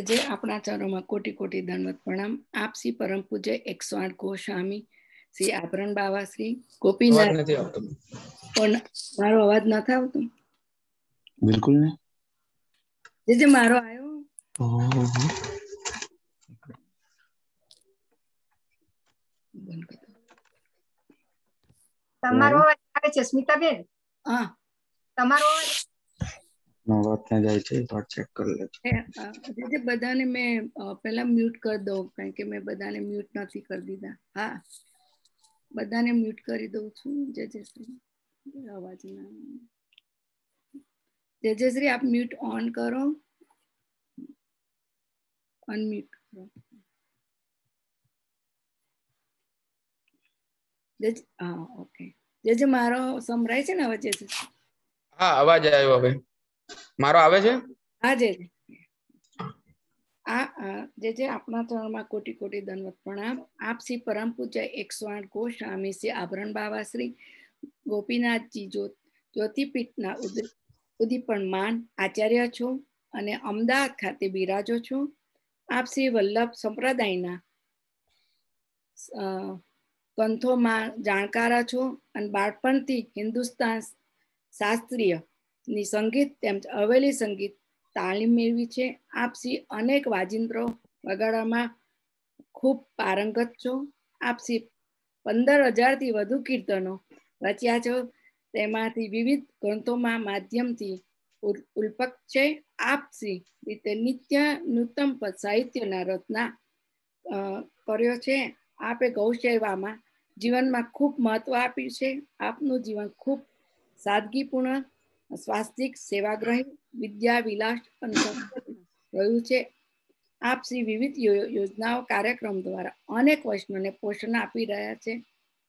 જે આપણા ચરણોમાં કોટી કોટી દંડવત પ્રણામ. આપ શ્રી પરમ પૂજ્ય 108 ગોસ્વામી શ્રી આભરણ બાવા શ્રી ગોપીનાથ. નથી આવતો. પણ મારો અવાજ નથી આવતો? બિલકુલ નહીં. જે મારો આવ્યો. તમારો અવાજ આવે છે સ્મિતાબેન? હા, તમારો અવાજ ક્યાં જાય છે તો ચેક કરી લે. જે બધાને મેં પહેલા મ્યુટ કરી દઉં, કારણ કે મેં બધાને મ્યુટ નથી કરી દીધા. હા, બધાને મ્યુટ કરી દઉં છું. જય શ્રી અવાજ ના. જય શ્રી આપ મ્યુટ ઓન કરો, અનમ્યુટ કરો. હા, ઓકે. જે મારો સંભળાય છે ને હવે? હા, અવાજ આવ્યો. હવે મારો આવે છે? હા, જે આપણા ચરણમાં કોટી કોટી દંડવત પ્રણામ. આપ શ્રી પરમ પૂજ્ય 108 ગોસ્વામી શ્રી આભરણ બાવા શ્રી ગોપીનાથજી જ્યોતિપીઠના ઉદીપમાન આચાર્ય છો અને અમદાવાદ ખાતે બિરાજો છો. આપ શ્રી વલ્લભ સંપ્રદાયના ગ્રંથોમાં જાણકારા છો અને બાળપણથી હિન્દુસ્તાન શાસ્ત્રીય ની સંગીત તેમજ હવેલી સંગીત તાલીમ મેળવી છે. આપ શ્રી અનેક વાજિંત્રો વગાડવામાં ખૂબ પારંગત છો. આપ શ્રી 15,000 થી વધુ કીર્તનો રચ્યા છો. તેમાંથી વિવિધ ગ્રંથોમાં માધ્યમથી ઉલ્પક છે. આપ શ્રી રીતે નિત્ય નૂતન સાહિત્યના રચના કર્યો છે. આપે ગૌસેવામાં જીવનમાં ખૂબ મહત્વ આપ્યું છે. આપનું જીવન ખૂબ સાદગીપૂર્ણ, સ્વાસ્થિક, સેવાગ્રહી, વિદ્યા વિલાસ અને રહ્યું છે. આપ શ્રી વિવિધ યોજનાઓ કાર્યક્રમ દ્વારા અનેક વૈષ્ણવને પોષણ આપી રહ્યા છે.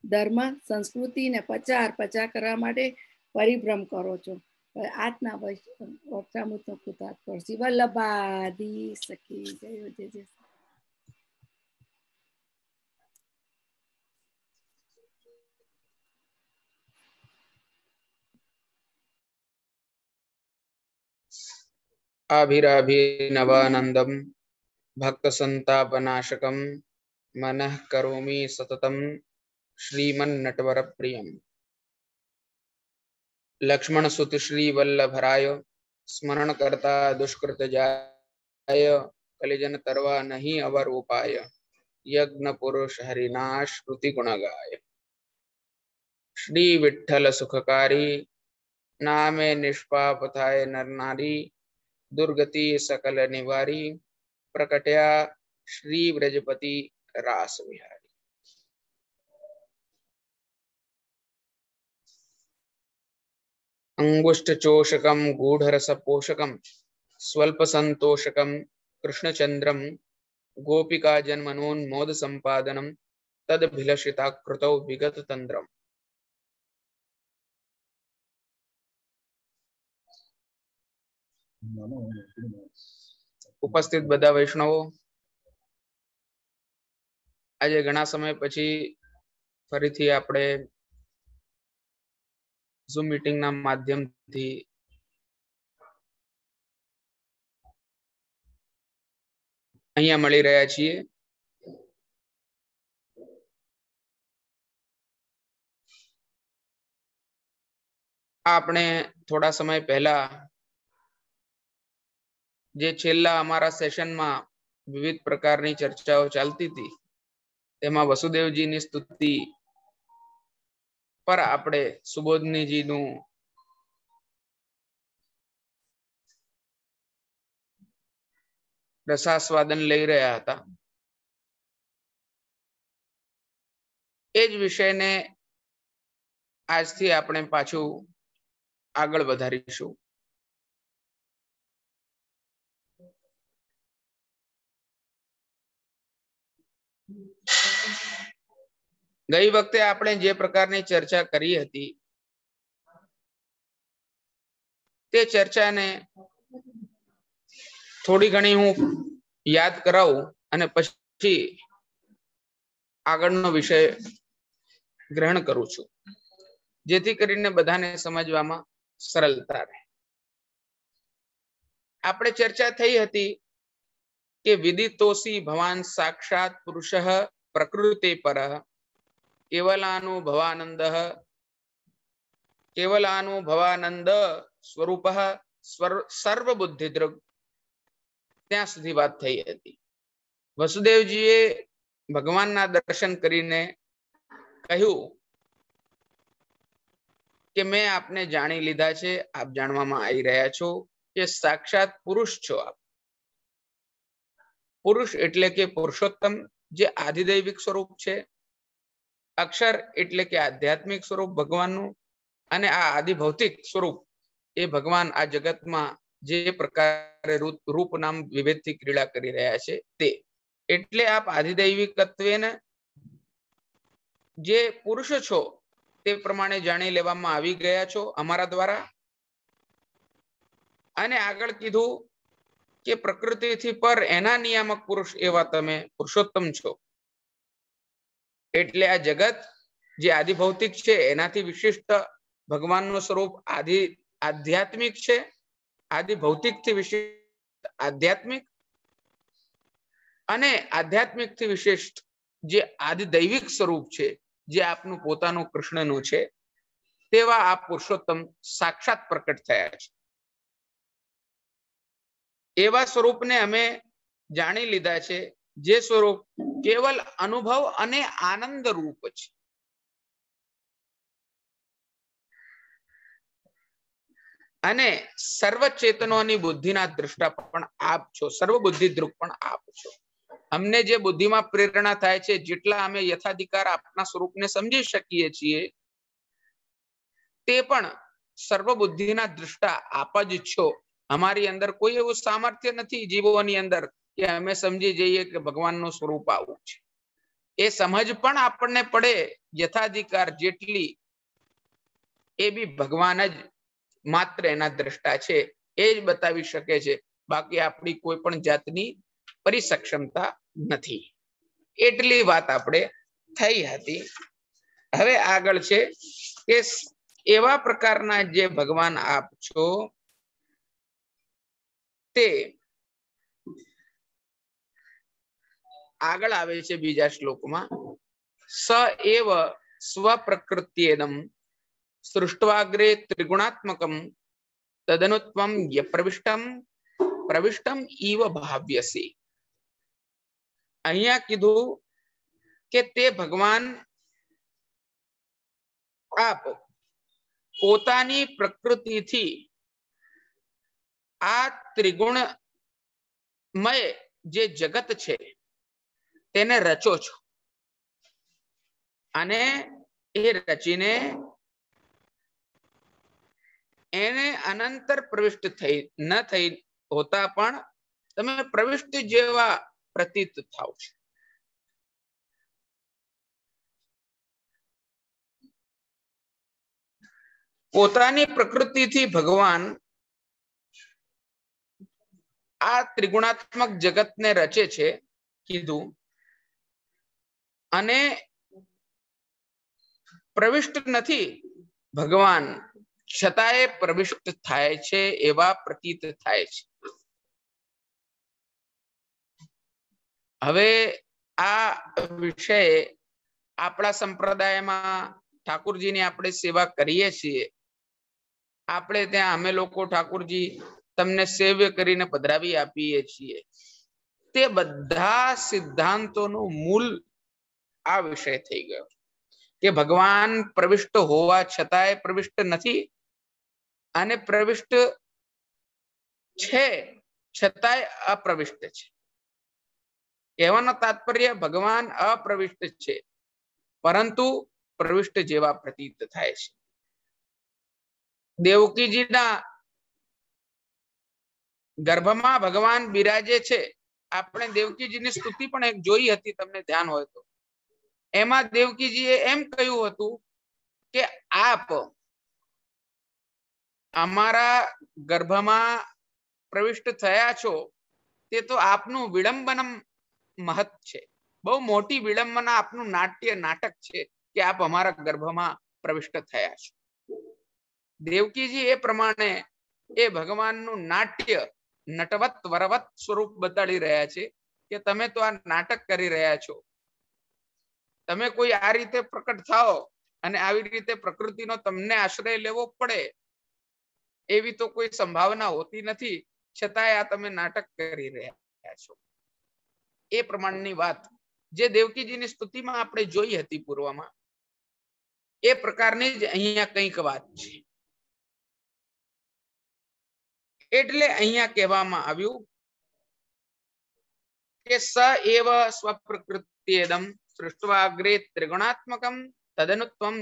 ધર્મ સંસ્કૃતિ ને પ્રચાર કરવા માટે પરિભ્રમ કરો છો. આજના વલ્લભાદી સખી જય. आभिराभिनवानंदम भक्त संतापनाशकम मनः करोमि सततम श्रीमन्नटवर प्रियम लक्ष्मण सुत श्री वल्लभराय स्मरण करता दुष्कृत जाय कलिजन तरवा नहीं अवर उपाय यज्ञ पुरुष हरिनाश श्रुति गुण गाय श्री विठ्ठल सुखकारी नामे निष्पाप थाय नर नारी दुर्गति सकल निवारी प्रकटया श्री ब्रजपति रास विहारी। अंगुष्ठ चोषकम गूढ़रस पोषकम स्वल्प संतोषकम कृष्णचंद्रम गोपिका जन्मनोन्मोद संपादनम तदभिलषिताकृतौ विगत तंद्रम। ઉપસ્થિત બધા વૈષ્ણવો, આજે ઘણા સમય પછી ફરીથી આપણે ઝૂમ મીટિંગના માધ્યમથી અહીંયા મળી રહ્યા છીએ. આપણે થોડા સમય પહેલા જે છેલ્લા અમારા સેશનમાં વિવિધ પ્રકારની ચર્ચાઓ ચાલતી હતી, તેમાં વસુદેવજીની સ્તુતિ પર આપણે સુબોધનીજીનું રસાસ્વાદન લઈ રહ્યા હતા. એ જ વિષયને આજથી આપણે પાછું આગળ વધારીશું. ગઈ વખતે આપણે જે પ્રકારની ચર્ચા કરી હતી, તે ચર્ચાને થોડી ઘણી હું યાદ કરાવું અને પછી આગળનો વિષય ગ્રહણ કરું છું, જેથી કરીને બધાને સમજવામાં સરળતા રહે. આપણે ચર્ચા થઈ હતી कि विदितोऽसि भवान् साक्षात् पुरुषः प्रकृते परः केवलानुभवानंद स्वरूपः સર્વબુદ્ધિદૃગ. ત્યાં સુધી વાત થઈ હતી. વસુદેવજીએ ભગવાનના દર્શન કરીને કહ્યું કે મેં આપને જાણી લીધા છે, આપ જાણવામાં આવી રહ્યા છો કે સાક્ષાત પુરુષ છો આપ. પુરુષ એટલે કે પુરુષોત્તમ, જે આધિદૈવિક સ્વરૂપ છે. અક્ષર એટલે કે આધ્યાત્મિક સ્વરૂપ ભગવાનનું, અને આ આદિભૌતિક સ્વરૂપ એ ભગવાન આ જગતમાં જે પ્રકારે રૂપ નામ વિભેદથી ક્રીડા કરી રહ્યા છે તે. એટલે આપ આધિદૈવિકત્વેને જે પુરુષ છો તે પ્રમાણે જાણી લેવામાં આવી ગયા છો અમારા દ્વારા. અને આગળ કીધું કે પ્રકૃતિથી પર એના નિયામક પુરુષ એવા તમે પુરુષોત્તમ છો. એટલે આ જગત જે આદિભૌતિક છે એનાથી વિશિષ્ટ ભગવાનનું સ્વરૂપ આધ્યાત્મિક છે. આદિભૌતિક થી વિશિષ્ટ આધ્યાત્મિક, અને આધ્યાત્મિક થી વિશિષ્ટ જે આદિદૈવિક સ્વરૂપ છે, જે આપનું પોતાનું કૃષ્ણનું છે, તેવા આ પુરુષોત્તમ સાક્ષાત પ્રકટ થયા છે. એવા સ્વરૂપને અમે જાણી લીધા છે, જે સ્વરૂપ કેવલ અનુભવ અને આનંદ રૂપ છે. અને સર્વચેતનોની બુદ્ધિના દ્રષ્ટા પણ આપ છો, સર્વબુદ્ધિ દ્રુક પણ આપ છો. અમને જે બુદ્ધિમાં પ્રેરણા થાય છે, જેટલા અમે યથાધિકાર આપના સ્વરૂપને સમજી શકીએ છીએ, તે પણ સર્વબુદ્ધિના દ્રષ્ટા આપ જ છો. અમારી અંદર કોઈ એવું સામર્થ્ય નથી જીવોની અંદર કે અમે સમજી જઈએ કે ભગવાનનું સ્વરૂપ આવું છે. એ સમજ પણ આપણને પડે યથાધિકાર જેટલી, એ બી ભગવાન જ માત્ર એના દ્રષ્ટા છે, એ જ બતાવી શકે છે. બાકી આપણી કોઈ પણ જાતની પરિસક્ષમતા નથી. એટલી વાત આપણે થઈ હતી. હવે આગળ છે કે એવા પ્રકારના જે ભગવાન આપ છો તે આગળ આવે છે બીજા શ્લોકમાં. સ એવ સ્વપ્રકૃત્યેદમ સૃષ્ટવાગ્રે ત્રિગુણાત્મકમ તદનુત્વમ પ્રવિષ્ટમ ઈવ ભાવ્યસી. અહીંયા કીધું કે તે ભગવાન આપ પોતાની પ્રકૃતિથી આ ત્રિગુણમય જે જગત છે તેને રચો છો, અને એ રચીને એને અનંતર પ્રવિષ્ટ ન થઈ હોતા પણ તમે પ્રવિષ્ટ જેવા પ્રતીત થાવ છો. પોતાની પ્રકૃતિથી ભગવાન આ ત્રિગુણાત્મક જગતને રચે છે કીધું, અને પ્રવિષ્ટ નથી ભગવાન, છતાંય પ્રવિષ્ટ થાય છે એવા પ્રતીત થાય છે. હવે આ વિષય આપણા સંપ્રદાયમાં ઠાકોરજીની આપણે સેવા કરીએ છીએ. આપણે ત્યાં અમે લોકો ઠાકોરજી તમને સેવ્ય કરીને પધરાવી આપીએ છીએ. તે બધા સિદ્ધાંતોનું મૂળ આ વિષય થઈ ગયો કે ભગવાન પ્રવિષ્ટ હોવા છતાંય પ્રવિષ્ટ નથી, અને પ્રવિષ્ટ છે છતાંય અપ્રવિષ્ટ છે. કહેવાનો તાત્પર્ય ભગવાન અપ્રવિષ્ટ છે, પરંતુ પ્રવિષ્ટ જેવા પ્રતીત થાય છે. દેવકીજીના ગર્ભમાં ભગવાન બિરાજે છે. આપણે દેવકીજીની સ્તુતિ પણ એક જોઈ હતી, તમને ધ્યાન હોય તો. એમાં દેવકીજીએ એમ કહ્યું હતું કે આપ અમારા ગર્ભમાં પ્રવિષ્ટ થયા છો, તે તો આપનું વિડંબનમ મહત છે. બહુ મોટી વિડંબના આપનું નાટક છે કે આપ અમારા ગર્ભમાં પ્રવિષ્ટ થયા છો. દેવકીજી એ પ્રમાણે એ ભગવાનનું નાટ્ય નટવત વરવત સ્વરૂપ બતાડી રહ્યા છે કે તમે તો આ નાટક કરી રહ્યા છો, તમે કોઈ આ રીતે પ્રકટ થાઓ અને આવી રીતે પ્રકૃતિનો તમને આશ્રય લેવો પડે એવી તો કોઈ સંભાવના હોતી નથી, છતાંય આ તમે નાટક કરી રહ્યા છો. એ પ્રમાણની વાત જે દેવકીજીની સ્તુતિમાં આપણે જોઈ હતી પૂર્વમાં, એ પ્રકારની જ અહીંયા કંઈક વાત છે. એટલે અહીંયા કહેવામાં આવ્યું કે સ એવ સ્વપ્રકૃત્યેદમ સૃષ્ટવાગ્રે ત્રિગુણાત્મકમ તદનુત્વમ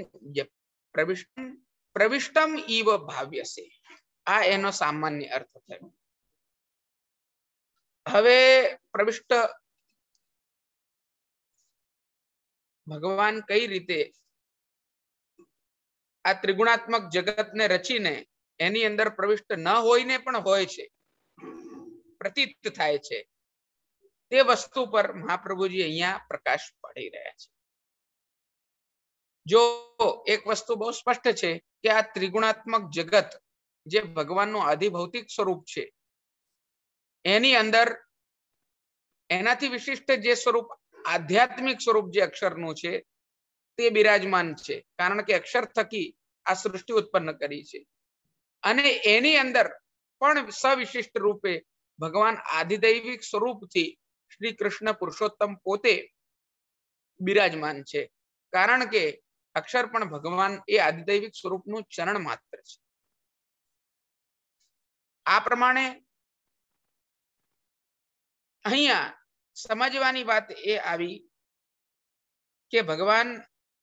પ્રવિષ્ટમ ઈવ ભાવ્યસે. આ એનો સામાન્ય અર્થ થયો. હવે પ્રવિષ્ટ ભગવાન કઈ રીતે આ ત્રિગુણાત્મક જગતને રચીને એની અંદર પ્રવિષ્ટ ન હોઈને પણ હોય છે, પ્રતીત થાય છે, તે વસ્તુ પર મહાપ્રભુજી અહીંયા પ્રકાશ પાડી રહ્યા છે. જો એક વસ્તુ બહુ સ્પષ્ટ છે કે આ ત્રિગુણાત્મક જગત જે ભગવાનનું આધિભૌતિક સ્વરૂપ છે, એની અંદર એનાથી વિશિષ્ટ જે સ્વરૂપ આધ્યાત્મિક સ્વરૂપ જે અક્ષરનું છે તે બિરાજમાન છે, કારણ કે અક્ષર થકી આ સૃષ્ટિ ઉત્પન્ન કરી છે. અને એની અંદર પણ સવિશિષ્ટ રૂપે ભગવાન આધિદૈવિક સ્વરૂપથી શ્રી કૃષ્ણ પુરુષોત્તમ પોતે બિરાજમાન છે, કારણ કે અક્ષર પણ ભગવાન એ આધિદૈવિક સ્વરૂપનું ચરણ માત્ર છે. આ પ્રમાણે અહીંયા સમજવાની વાત એ આવી કે ભગવાન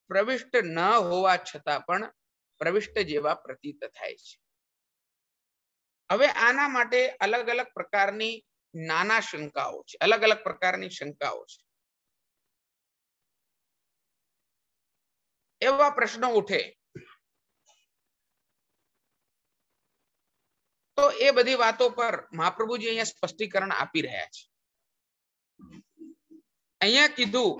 પ્રવિષ્ટ ન હોવા છતાં પણ પ્રવિષ્ટ જેવા પ્રતીત થાય છે. હવે આના માટે અલગ અલગ પ્રકારની નાના શંકાઓ છે, અલગ અલગ પ્રકારની શંકાઓ છે. એવા પ્રશ્નો ઉઠે તો એ બધી વાતો પર મહાપ્રભુજી અહીંયા સ્પષ્ટીકરણ આપી રહ્યા છે. અહીંયા કીધું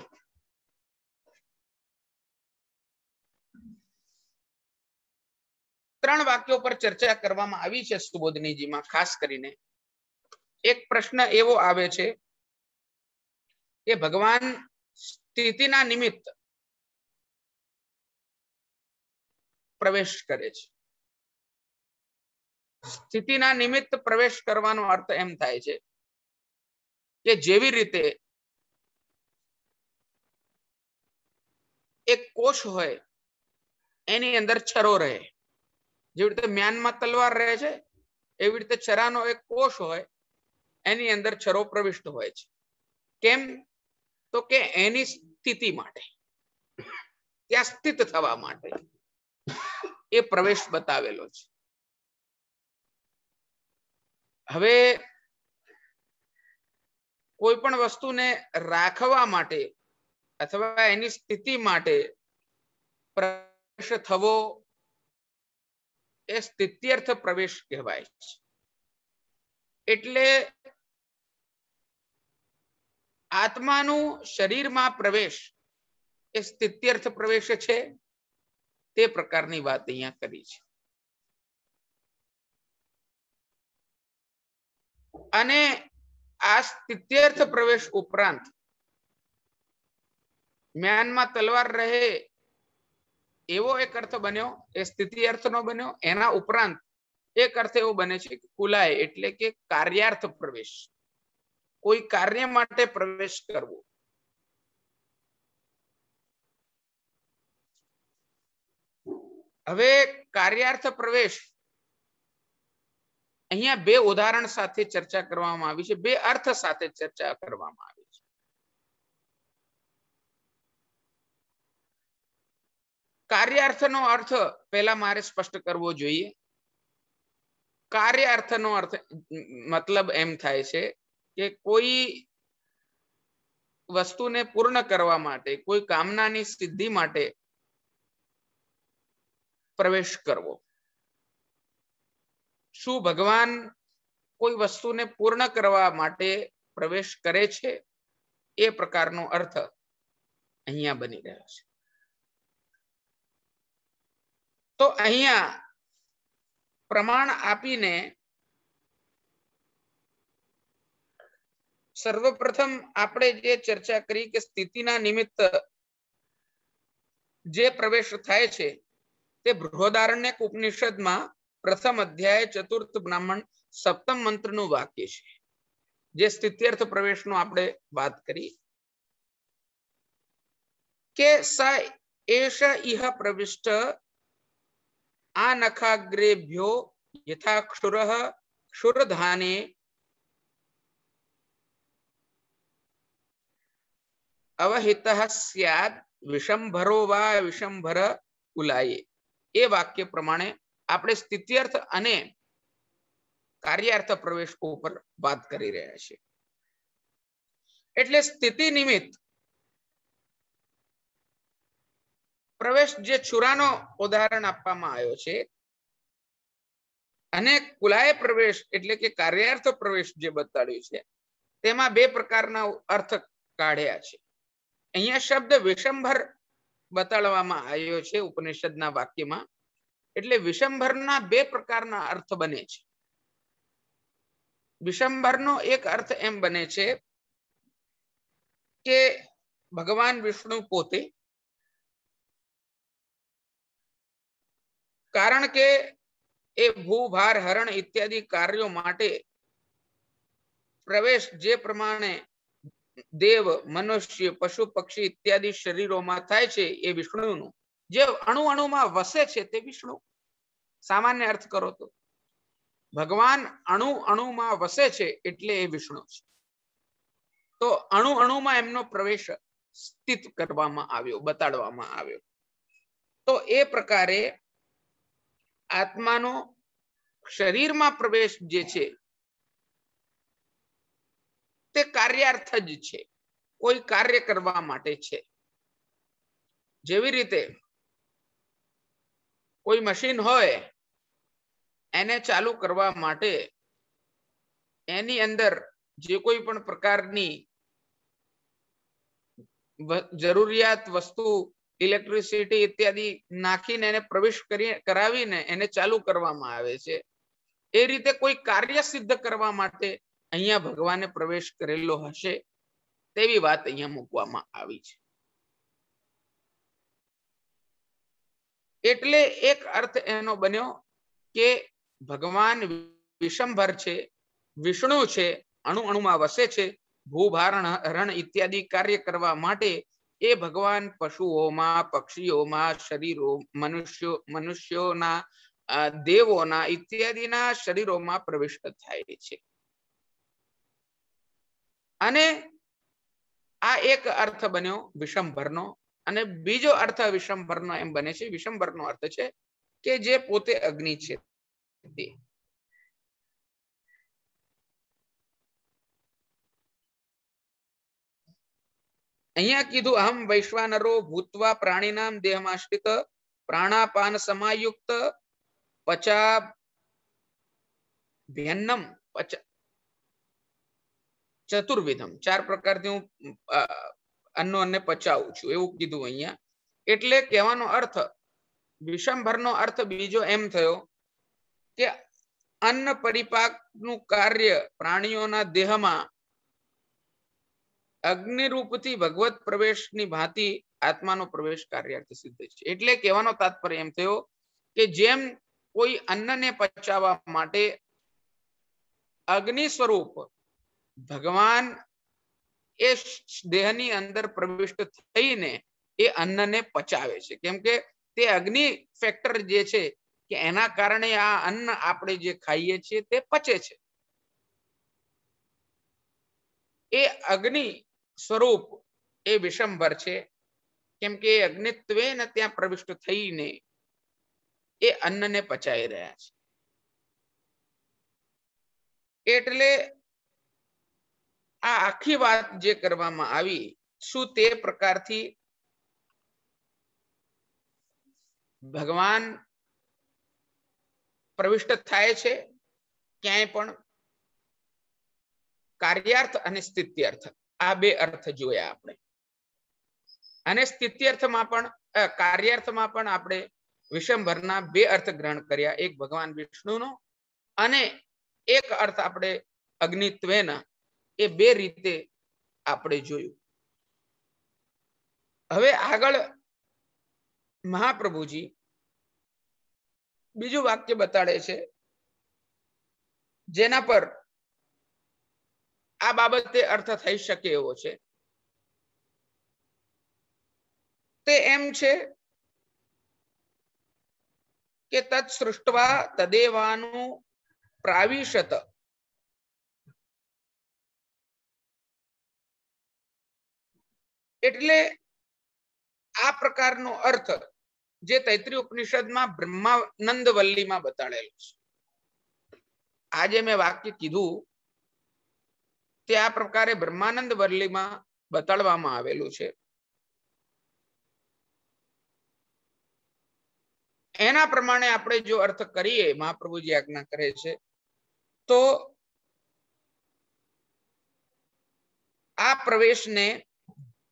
ત્રણ વાક્યો પર ચર્ચા કરવામાં આવી છે સુબોધનીજીમાં. ખાસ કરીને એક પ્રશ્ન એવો આવે છે કે ભગવાન સ્થિતિના નિમિત્ત પ્રવેશ કરે છે. સ્થિતિના નિમિત્ત પ્રવેશ કરવાનો અર્થ એમ થાય છે કે જેવી રીતે એક કોષ હોય એની અંદર છરો રહે, જેવી રીતે મ્યાનમાં તલવાર રહે છે, એવી રીતે છરાનો એક કોષ હોય એની અંદર છરો પ્રવિષ્ટ હોય છે. કેમ? તો કે એની સ્થિતિ માટે, ત્યાં સ્થિત થવા માટે એ પ્રવેશ બતાવેલો છે. હવે કોઈ પણ વસ્તુને રાખવા માટે અથવા એની સ્થિતિ માટે પ્રવેશ થવો એ સ્થિત્યર્થ પ્રવેશ કહેવાય છે. એટલે આત્માનું શરીરમાં પ્રવેશ એ સ્થિત્યર્થ પ્રવેશ છે, તે પ્રકારની વાત અહીંયા કરી છે. અને આ સ્થિત્યર્થ પ્રવેશ ઉપરાંત મ્યાનમાં તલવાર રહે એવો એક અર્થ બન્યો, એ સ્થિતિ અર્થનો બન્યો. એના ઉપરાંત એક અર્થ એવો બને છે કે કુલાય, એટલે કે કાર્યાર્થ પ્રવેશ, કોઈ કાર્ય માટે પ્રવેશ કરવો. હવે કાર્યાર્થ પ્રવેશ અહીંયા બે ઉદાહરણ સાથે ચર્ચા કરવામાં આવી છે, બે અર્થ સાથે ચર્ચા કરવામાં આવી છે. કાર્યાર્થનો અર્થ પહેલા મારે સ્પષ્ટ કરવો જોઈએ. કાર્યાર્થનો અર્થ મતલબ એમ થાય છે કે કોઈ વસ્તુને પૂર્ણ કરવા માટે, કોઈ કામનાની સિદ્ધિ માટે પ્રવેશ કરવો. શું ભગવાન કોઈ વસ્તુને પૂર્ણ કરવા માટે પ્રવેશ કરે છે? એ પ્રકારનો અર્થ અહીંયા બની રહ્યો છે. તો અહીંયા પ્રમાણ આપીને સર્વપ્રથમ આપણે જે ચર્ચા કરી કે સ્થિતિના નિમિત્ત જે પ્રવેશ થાય છે તે બૃહદારણ્યક ઉપનિષદમાં પ્રથમ અધ્યાય ચતુર્થ બ્રાહ્મણ સપ્તમ મંત્રનું વાક્ય છે, જે સ્થિત્યર્થ પ્રવેશનો આપણે વાત કરી કે સ એષ ઇહ પ્રવિષ્ટ આ નખાગ્રેભ્યો યથા ક્ષુરઃ ક્ષુરધાને અવહિતઃ સ્યાદ વિષંભરો વા વિષંભર ઉલાયે. એ વાક્ય પ્રમાણે આપણે સ્થિત્યર્થ અને કાર્યાર્થ પ્રવેશ ઉપર વાત કરી રહ્યા છીએ. એટલે સ્થિતિ નિમિત્ત પ્રવેશ જે છુરાનો ઉદાહરણ આપવામાં આવ્યો છે અને કુલાય પ્રવેશ એટલે કે કાર્યાર્થ પ્રવેશ જે બતાડ્યું છે તેમાં બે પ્રકારના અર્થ કાઢ્યા છે. અહીંયા શબ્દ વિષંભર બતાડવામાં આવ્યો છે ઉપનિષદના વાક્યમાં. એટલે વિષંભરના બે પ્રકારના અર્થ બને છે. વિષંભરનો એક અર્થ એમ બને છે કે ભગવાન વિષ્ણુ પોતે, કારણ કે એ ભૂભાર હરણ ઇત્યાદિ કાર્યો માટે પ્રવેશ જે પ્રમાણે દેવ, મનુષ્ય, પશુ, પક્ષી ઇત્યાદિ શરીરોમાં થાય છે એ વિષ્ણુનું, જે અણુ અણુમાં વસે છે તે વિષ્ણુ. સામાન્ય અર્થ કરો તો ભગવાન અણુ અણુમાં વસે છે એટલે એ વિષ્ણુ છે. તો અણુ અણુમાં એમનો પ્રવેશ સ્થિત કરવામાં આવ્યો, બતાડવામાં આવ્યો. તો એ પ્રકારે આત્માનો શરીરમાં પ્રવેશ જે છે તે કાર્યાર્થ જ છે, કોઈ કાર્ય કરવા માટે છે. જેવી રીતે કોઈ મશીન હોય, એને ચાલુ કરવા માટે એની અંદર જે કોઈ પણ પ્રકારની જરૂરિયાત વસ્તુ, ઇલેક્ટ્રિસિટી ઇત્યાદિ નાખીને એને પ્રવેશ કરાવીને એને ચાલુ કરવામાં આવે છે. એ રીતે કોઈ કાર્ય સિદ્ધ કરવા માટે અહીંયા ભગવાને પ્રવેશ કરેલો હશે તેવી વાત અહીંયા મૂકવામાં આવી છે. એટલે એક અર્થ એનો બન્યો કે ભગવાન વિષંભર છે, વિષ્ણુ છે, અણુ અણુમાં વસે છે, ભૂભારણ હરણ ઇત્યાદિ કાર્ય કરવા માટે એ ભગવાન પશુઓમાં, પક્ષીઓમાં, શરીરો, મનુષ્યોના, દેવોના ઇત્યાદિના શરીરોમાં પ્રવિષ્ટ થાય છે. અને આ એક અર્થ બન્યો વિષંભરનો. અને બીજો અર્થ વિષંભરનો એમ બને છે, વિષંભરનો અર્થ છે કે જે પોતે અગ્નિ છે તે. અહીંયા કીધું અહમ વૈશ્વાનરો ભૂત્વા પ્રાણીનામ દેહમાશ્રિત પ્રાણાપાન સમાયુક્ત પચા ભ્યન્નમ ચતુર્વિધમ, ચાર પ્રકારથી હું અન્નને પચાવું છું એવું કીધું અહીંયા. એટલે કહેવાનો અર્થ, વિષંભરનો અર્થ બીજો એમ થયો કે અન્ન પરિપાકનું કાર્ય પ્રાણીઓના દેહમાં અગ્નિરૂપથી ભગવત પ્રવેશની ભાંતિ આત્માનો પ્રવેશ કાર્યાર્થ સિદ્ધ છે. એટલે કહેવાનો તાત્પર્ય એમ થયો કે જેમ કોઈ અન્નને પચાવવા માટે અગ્નિ સ્વરૂપ ભગવાન એ દેહની અંદર પ્રવિષ્ટ થઈને એ અન્નને પચાવે છે, કેમ કે તે અગ્નિ ફેક્ટર જે છે કે એના કારણે આ અન્ન આપણે જે ખાઈએ છીએ તે પચે છે. એ અગ્નિ સ્વરૂપ એ વિષંભર છે, કેમ કે અગ્નિત્વેન ત્યાં પ્રવિષ્ટ થઈને એ અન્નને પચાઈ રહ્યા છે. એટલે આ આખી વાત જે કરવામાં આવી, શું તે પ્રકારથી ભગવાન પ્રવિષ્ટ થાય છે ક્યાંય પણ? કાર્યાર્થ અને સ્થિત્યર્થ આ બે અર્થ જોયા આપણે. અને સ્થિત્યર્થમાં પણ, કાર્યાર્થમાં પણ આપણે વિષંભરના બે અર્થ ગ્રહણ કર્યા. એક ભગવાન વિષ્ણુનો અને એક અર્થ આપણે અગ્નિત્વેન એ બે રીતે આપણે જોયું. હવે આગળ મહાપ્રભુજી બીજું વાક્ય બતાડે છે જેના પર આ બાબતે અર્થ થઈ શકે એવો છે. તે એમ છે કે તત્ સૃષ્ટવા તદેવાનું પ્રાવિશત. એટલે આ પ્રકારનો અર્થ જે તૈત્રીય ઉપનિષદમાં બ્રહ્માનંદ વલ્લીમાં બતાડેલો છે. આજે મેં વાક્ય કીધું તે આ પ્રકારે બ્રહ્માનંદ વલ્લીમાં બતાડવામાં આવેલું છે. એના પ્રમાણે આપણે જો અર્થ કરીએ, મહાપ્રભુજી આજ્ઞા કરે છે, તો આ પ્રવેશને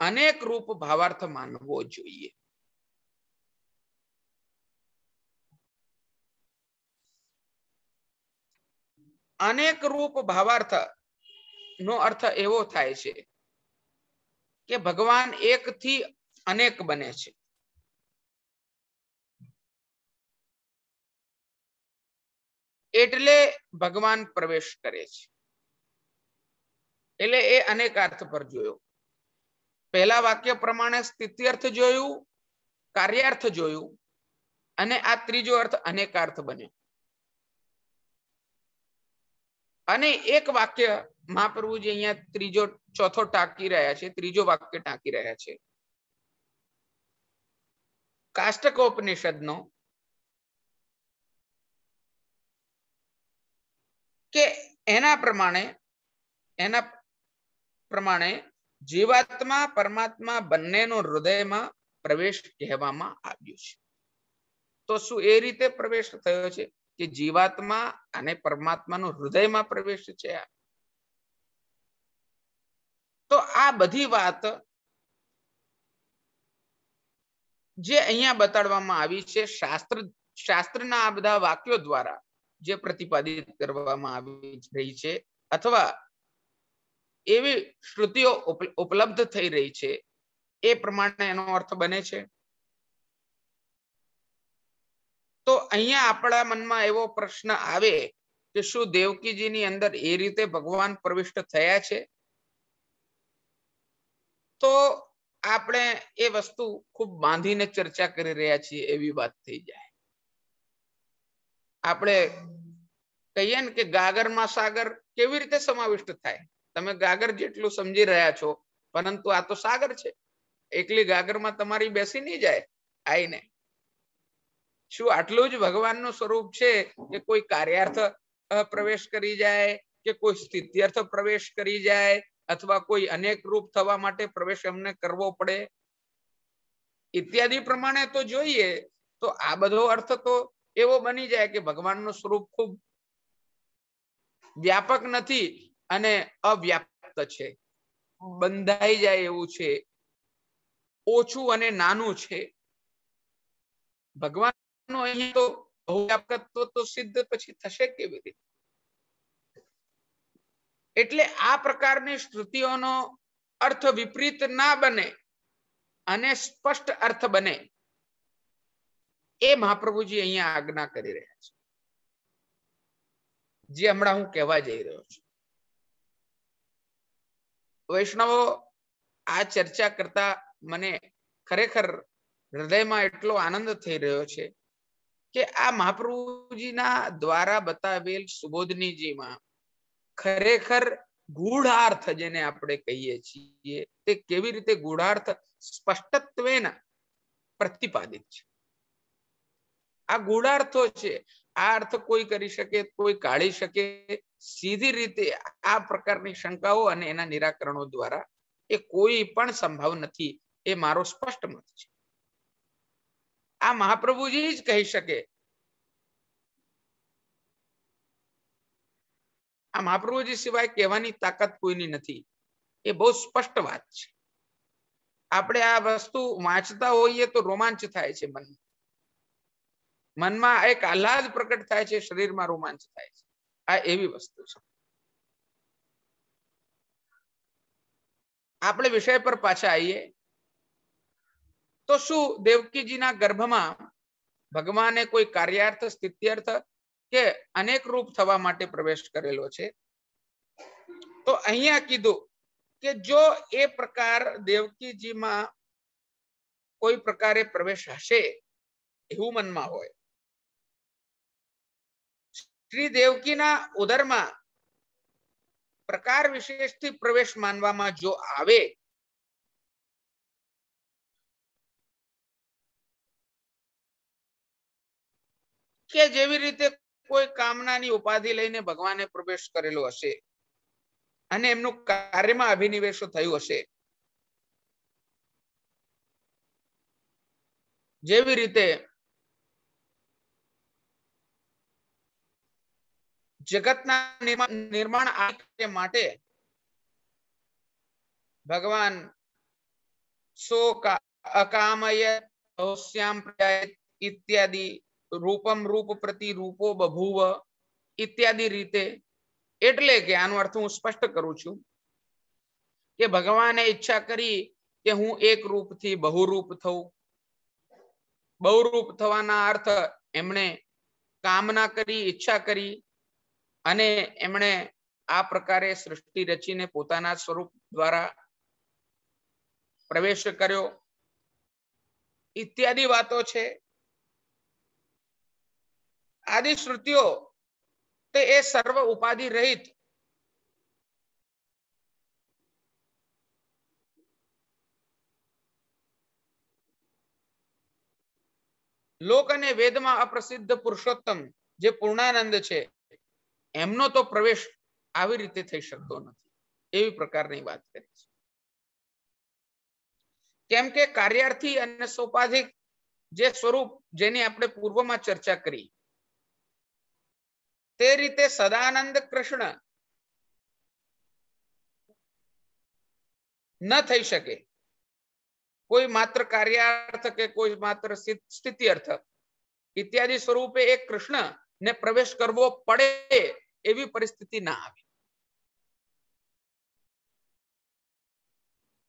અનેક રૂપ ભાવાર્થ માનવો જોઈએ. અનેક રૂપ ભાવાર્થ નો અર્થ એવો થાય છે કે ભગવાન એક થી અનેક બને છે. એટલે ભગવાન પ્રવેશ કરે છે. એટલે એ અનેકાર્થ પર જોયો. પહેલા વાક્ય પ્રમાણે સ્થિત્યર્થ જોયું, કાર્યાર્થ જોયું, અને આ ત્રીજો અર્થ અનેકાર્થ બન્યો. અને એક વાક્ય મહાપ્રભુજી અહીંયા ચોથો ટાંકી રહ્યા છે, ત્રીજો વાક્ય ટાંકી રહ્યા છે કાષ્ટકોપનિષદનો, કે એના પ્રમાણે જીવાત્મા પરમાત્મા બંનેનો હૃદયમાં પ્રવેશ કહેવામાં આવ્યું છે. તો શું એ રીતે પ્રવેશ થયો છે કે જીવાત્મા અને પરમાત્માનો હૃદયમાં પ્રવેશ છે? તો આ બધી વાત જે અહીંયા બતાડવામાં આવી છે શાસ્ત્રના આ બધા વાક્યો દ્વારા જે પ્રતિપાદિત કરવામાં આવી રહી છે, અથવા એવી શ્રુતિઓ ઉપલબ્ધ થઈ રહી છે, એ પ્રમાણે એનો અર્થ બને છે. તો અહીંયા આપણા મનમાં એવો પ્રશ્ન આવે કે શું દેવકીજીની અંદર એ રીતે ભગવાન પ્રવિષ્ટ થયા છે? તો આપણે એ વસ્તુ ખૂબ બાંધીને ચર્ચા કરી રહ્યા છીએ એવી વાત થઈ જાય. આપણે કહીએ ને કે ગાગરમાં સાગર કેવી રીતે સમાવિષ્ટ થાય? તમે ગાગર જેટલું સમજી રહ્યા છો, પરંતુ આ તો સાગર છે. એકલી ગાગરમાં તમારી બેસી નહીં જાય આઈને. શું આટલું જ ભગવાનનું સ્વરૂપ છે કે કોઈ કાર્યાર્થ પ્રવેશ કરી જાય, કે કોઈ સ્થિત્યર્થ પ્રવેશ કરી જાય, અથવા કોઈ અનેક રૂપ થવા માટે પ્રવેશ અમને કરવો પડે ઇત્યાદિ પ્રમાણે તો જોઈએ તો આ બધો અર્થ તો એવો બની જાય કે ભગવાનનું સ્વરૂપ ખૂબ વ્યાપક નથી અને અવ્યાપ્ત છે, બંધાઈ જાય એવું છે, ઓછું અને નાનું છે. ભગવાન અહીં તો બહુવ્યાપકત્વ તો સિદ્ધ પછી થશે કેવી રીતે? એટલે આ પ્રકારની શ્રુતિઓનો અર્થ વિપરીત ના બને અને સ્પષ્ટ અર્થ બને, એ મહાપ્રભુજી અહીંયા આજ્ઞા કરી રહ્યા છે, જે હમણાં હું કહેવા જઈ રહ્યો છું. વૈષ્ણવો, આ ચર્ચા કરતા મને ખરેખર હૃદયમાં એટલો આનંદ થઈ રહ્યો છે કે આ મહાપ્રભુજીના દ્વારા બતાવેલ સુબોધનીજીમાં ખરેખર ગૂઢાર્થ જેને આપણે કહીએ છીએ, તે કેવી રીતે ગૂઢાર્થ સ્પષ્ટત્વેન પ્રતિપાદિત છે. આ ગૂઢાર્થો છે. આ અર્થ કોઈ કરી શકે, કોઈ કાઢી શકે સીધી રીતે. આ પ્રકારની શંકાઓ અને એના નિરાકરણો દ્વારા એ કોઈ પણ સંભવ નથી, એ મારો સ્પષ્ટ મત છે. આ મહાપ્રભુજી જ કહી શકે. આ મહાપ્રભુજી સિવાય કહેવાની તાકાત કોઈની નથી. એ બહુ સ્પષ્ટ વાત છે. આપણે આ વસ્તુ વાંચતા હોઈએ તો રોમાંચ થાય છે, મનમાં એક આહલાદ પ્રકટ થાય છે, શરીરમાં રોમાંચ થાય છે. આ એવી વસ્તુ છે. આપણે વિષય પર પાછા આવીએ તો શું દેવકીજીના ગર્ભમાં ભગવાને કોઈ કાર્યાર્થ, સ્થિત્યર્થ કે અનેક રૂપ થવા માટે પ્રવેશ કરેલો છે? તો અહીંયા કીધું કે જો એ પ્રકાર દેવકીજીમાં કોઈ પ્રકારે પ્રવેશ હશે એવું મનમાં હોય, શ્રી દેવકીના ઉદરમાં પ્રકાર વિશેષથી પ્રવેશ માનવામાં જો આવે કે જેવી રીતે કોઈ કામનાની ઉપાધિ લઈને ભગવાને પ્રવેશ કરેલો હશે અને એમનું કાર્યમાં અભિનિવેશ થયું હશે, જેવી રીતે જગતના નિર્માણ માટે ભગવાન અકામય શ્યામ ઇત્યાદિ રૂપમ રૂપ પ્રતિ રૂપો બભૂવ ઇત્યાદિ રીતે, એટલે કે આનો અર્થ હું સ્પષ્ટ કરું છું કે ભગવાને ઈચ્છા કરી કે હું એક રૂપથી બહુરૂપ થઉં. બહુરૂપ થવાના અર્થ એમણે કામના કરી, ઈચ્છા કરી અને એમણે આ પ્રકારે સૃષ્ટિ રચીને પોતાના સ્વરૂપ દ્વારા પ્રવેશ કર્યો ઇત્યાદિ વાતો છે. આદિ શ્રુતિઓ તે એ સર્વ ઉપાધિ રહિત લોક અને વેદમાં અપ્રસિદ્ધ પુરુષોત્તમ જે પૂર્ણાનંદ છે એમનો તો પ્રવેશ આવી રીતે થઈ શકતો નથી, એવી પ્રકારની વાત કરી છે. કેમ કે કાર્યાર્થી અને સોપાધિક જે સ્વરૂપ જેની આપણે પૂર્વમાં ચર્ચા કરી તે રીતે સદાનંદ કૃષ્ણ ન થઈ શકે. કોઈ માત્ર કાર્યાર્થ કે કોઈ માત્ર સ્થિતિ અર્થ ઇત્યાદિ સ્વરૂપે એક કૃષ્ણ ને પ્રવેશ કરવો પડે એવી પરિસ્થિતિ ના આવે.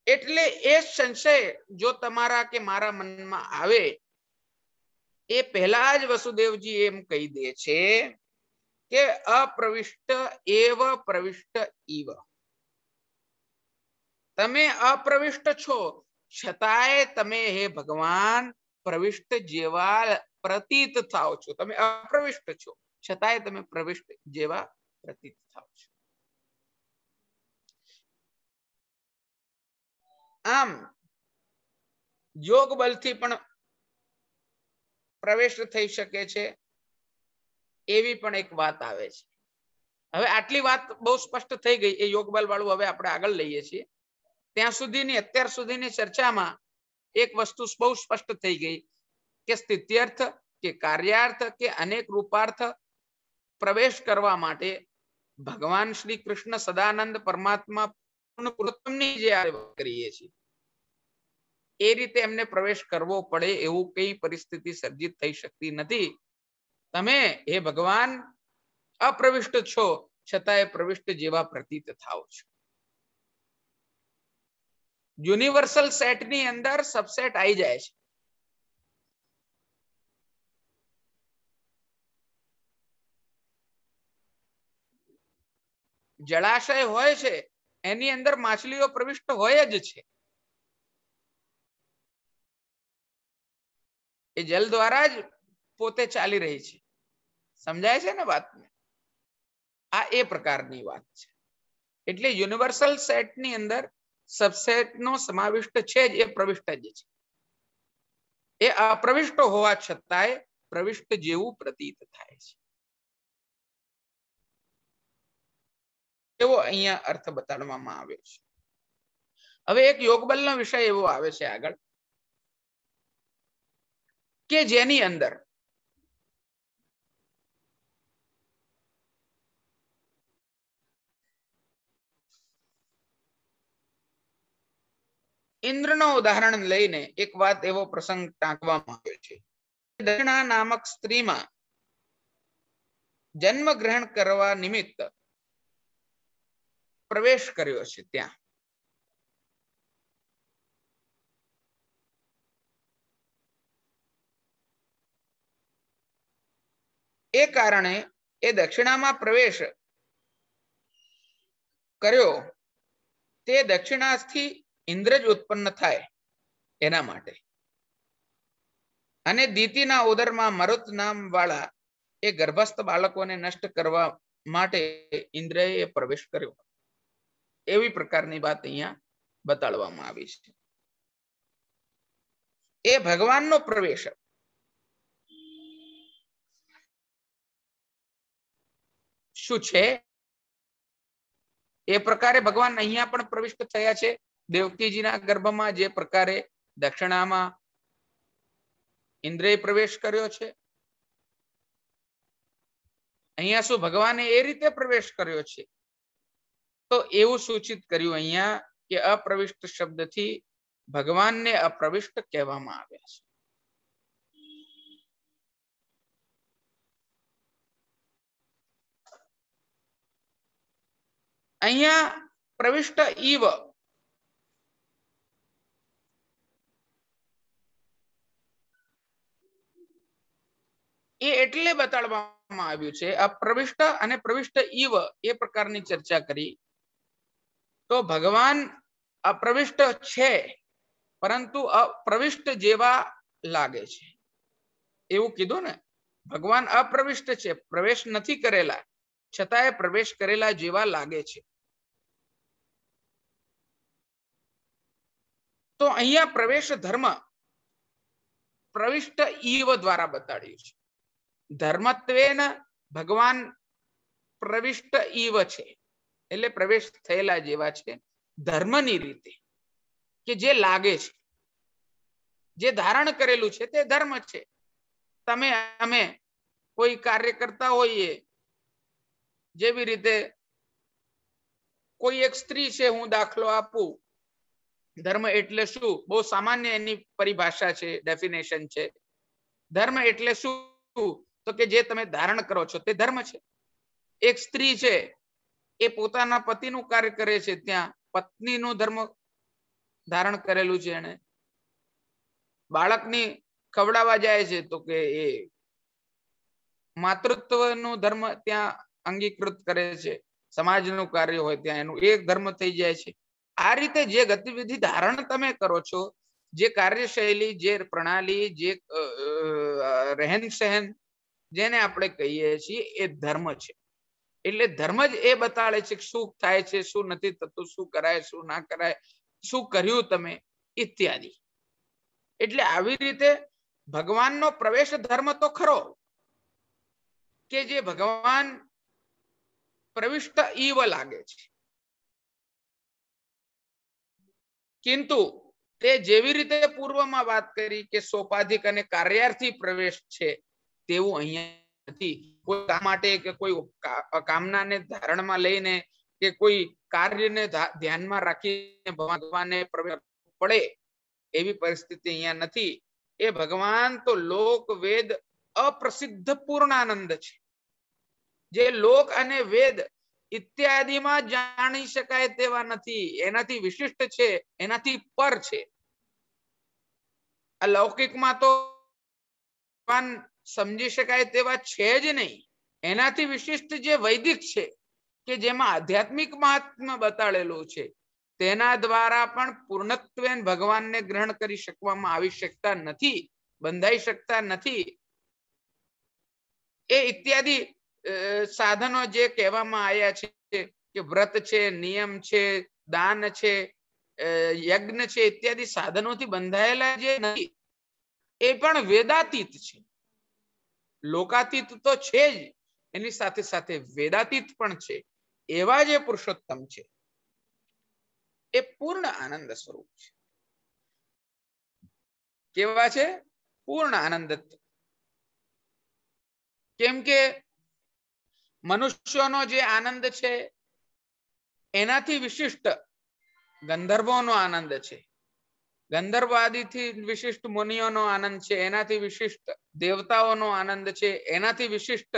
એટલે એ સંશય જો તમારા કે મારા મનમાં આવે એ પહેલા જ વસુદેવજી એમ કહી દે છે કે અપ્રવિષ્ટ એવ પ્રવિષ્ટ ઇવ. તમે અપ્રવિષ્ટ છો છતાંય તમે હે ભગવાન પ્રવિષ્ટ જેવા પ્રતીત થાઓ છો. તમે અપ્રવિષ્ટ છો છતાંય તમે પ્રવિષ્ટ જેવા પ્રતીત થાઓ છો. આમ યોગ બલથી પણ પ્રવેશ થઈ શકે છે એવી પણ એક વાત આવે છે. હવે આટલી વાત બહુ સ્પષ્ટ થઈ ગઈ. એ યોગ બલ વાળું હવે આપણે આગળ લઈએ છીએ. ત્યાં સુધીની અત્યાર સુધીની ચર્ચામાં એક વસ્તુ બહુ સ્પષ્ટ થઈ ગઈ કે સ્થિત્યર્થ કે કાર્યાર્થ કે અનેક રૂપાર્થ પ્રવેશ કરવા માટે ભગવાન શ્રી કૃષ્ણ સદાનંદ પરમાત્મા પુરુષોત્તમની જે કરીએ છીએ એ રીતે એમને પ્રવેશ કરવો પડે એવું કઈ પરિસ્થિતિ સર્જિત થઈ શકતી નથી. તમે હે ભગવાન અપ્રવિષ્ટ છો છતાંય પ્રવિષ્ટ જેવા પ્રતીત થાઓ છો. યુનિવર્સલ સેટ ની અંદર સબસેટ આવી જાય છે. જળાશય હોય છે એની અંદર માછલીઓ પ્રવિષ્ટ હોય જ છે. એ જલ દ્વારા જ પોતે ચાલી રહી છે. સમજાય છે ને વાતને? આ એ પ્રકારની વાત છે. એટલે યુનિવર્સલ સેટ ની અંદર સબસેટ નો સમાવિષ્ટ છે જ, એ પ્રવિષ્ટ જ છે. એ અપ્રવિષ્ટ હોવા છતાંય પ્રવિષ્ટ જેવું પ્રતીત થાય છે. એવો અહીંયા અર્થ બતાડવામાં આવ્યો છે. હવે એક યોગબલનો વિષય એવો આવે છે આગળ કે જેની અંદર ઇન્દ્રનો ઉદાહરણ લઈને એક વાત એવો પ્રસંગ ટાંકવામાં આવ્યો છે. દક્ષિણા નામક સ્ત્રીમાં જન્મ ગ્રહણ કરવા નિમિત્ત પ્રવેશ કર્યો છે. ત્યાં એ કારણે એ દક્ષિણામાં પ્રવેશ કર્યો તે દક્ષિણાથી ઇન્દ્ર જ ઉત્પન્ન થાય એના માટે. અને દીતિના ઉદરમાં મરુત નામ વાળા એ ગર્ભસ્થ બાળકોને નષ્ટ કરવા માટે ઇન્દ્રએ પ્રવેશ કર્યો. એવી પ્રકારની વાત અહીંયા બતાડવામાં આવી છે. એ ભગવાનનો પ્રવેશ શું છે એ પ્રકારે ભગવાન અહીંયા પણ પ્રવિષ્ટ થયા છે. દેવકીજીના ગર્ભમાં જે પ્રકારે દક્ષિણામાં ઇન્દ્રએ પ્રવેશ કર્યો છે, અહીંયા શું ભગવાને એ રીતે પ્રવેશ કર્યો છે? તો એવું સૂચિત કર્યું અહીંયા કે અપ્રવિષ્ટ શબ્દથી ભગવાનને અપ્રવિષ્ટ કહેવામાં આવ્યા છે. અહીંયા પ્રવિષ્ટ ઈવ એ એટલે બતાડવામાં આવ્યું છે. અપ્રવિષ્ટ અને પ્રવિષ્ટ ઈવ એ પ્રકારની ચર્ચા કરી. તો ભગવાન અપ્રવિષ્ટ છે પરંતુ અપ્રવિષ્ટ જેવા લાગે છે એવું કીધું ને. ભગવાન અપ્રવિષ્ટ છે, પ્રવેશ નથી કરેલા, છતાંય પ્રવેશ કરેલા જેવા લાગે છે. તો અહીંયા પ્રવેશ ધર્મ પ્રવિષ્ટ ઈવ દ્વારા બતાડ્યું છે. ધર્મત્વેન ભગવાન પ્રવિષ્ટ ઈવ છે એટલે પ્રવેશ થયેલા જેવા છે ધર્મની રીતે, કે જે લાગે છે, જે ધારણ કરેલું છે તે ધર્મ છે. તમે અમે કોઈ કાર્ય કરતા હોઈએ, જેવી રીતે કોઈ એક સ્ત્રી છે, હું દાખલો આપું, ધર્મ એટલે શું? બહુ સામાન્ય એની પરિભાષા છે, ડેફિનેશન છે. ધર્મ એટલે શું? તો કે જે તમે ધારણ કરો છો તે ધર્મ છે. એક સ્ત્રી છે એ પોતાના પતિનું કાર્ય કરે છે, ત્યાં પત્નીનું ધર્મ ધારણ કરેલું છે. એને બાળકની ખવડાવવા જાય છે તો કે એ માતૃત્વનું ધર્મ ત્યાં અંગીકૃત કરે છે. સમાજનું કાર્ય હોય ત્યાં એનું એક ધર્મ થઈ જાય છે. આ રીતે જે ગતિવિધિ ધારણ તમે કરો છો, જે કાર્યશૈલી, જે પ્રણાલી, જે રહેન સહેન જેને આપણે કહીએ છીએ એ ધર્મ છે. એટલે ધર્મ જ એ બતાડે છે કે શું થાય છે, શું નથી થતું, શું કરાય, શું ના કરાય, શું કર્યું તમે ઇત્યાદિ. એટલે આવી રીતે ભગવાનનો પ્રવેશ ધર્મ તો ખરો કે જે ભગવાન પ્રવિષ્ટ ઈવ લાગે છે, કિંતુ તે જેવી રીતે પૂર્વમાં વાત કરી કે સોપાધિક અને કાર્યાર્થી પ્રવેશ છે તેવું અહીંયા નથી. કોઈ કામ માટે કે કોઈ કામનાને ધારણમાં લઈને કે કોઈ કાર્યને ધ્યાનમાં રાખીને ભગવાનને પ્રવેશ પડે એવી પરિસ્થિતિ અહીંયા નથી. એ ભગવાન તો લોક વેદ અપ્રસિદ્ધ પૂર્ણાનંદ છે, જે લોક અને વેદ ઇત્યાદિમાં જાણી શકાય તેવા નથી, એનાથી વિશિષ્ટ છે, એનાથી પર છે. અલૌકિકમાં તો સમજી શકાય તેવા છે જ નહીં. એનાથી વિશિષ્ટ જે વૈદિક છે કે જેમાં આધ્યાત્મિક મહાત્મ્ય બતાડેલું છે, તેના દ્વારા પણ પૂર્ણત્વેન ભગવાનને ગ્રહણ કરી શકવામાં આવી શકતા નથી, બંધાઈ શકતા નથી. એ ઇત્યાદિ સાધનો જે કહેવામાં આવ્યા છે કે વ્રત છે, નિયમ છે, દાન છે, યજ્ઞ છે ઇત્યાદિ સાધનોથી બંધાયેલા જે નથી એ પણ વેદાતીત છે. લોકાતીત તો છે જ, એની સાથે સાથે વેદાતીત પણ છે. એવા જે પુરુષોત્તમ છે એ પૂર્ણ આનંદ સ્વરૂપ છે. કેવા છે? પૂર્ણ આનંદ. કેમ કે મનુષ્યોનો જે આનંદ છે એનાથી વિશિષ્ટ ગંધર્વોનો આનંદ છે, ગંધર્વ આદિથી વિશિષ્ટ મુનિઓનો આનંદ છે, એનાથી વિશિષ્ટ દેવતાઓનો આનંદ છે, એનાથી વિશિષ્ટ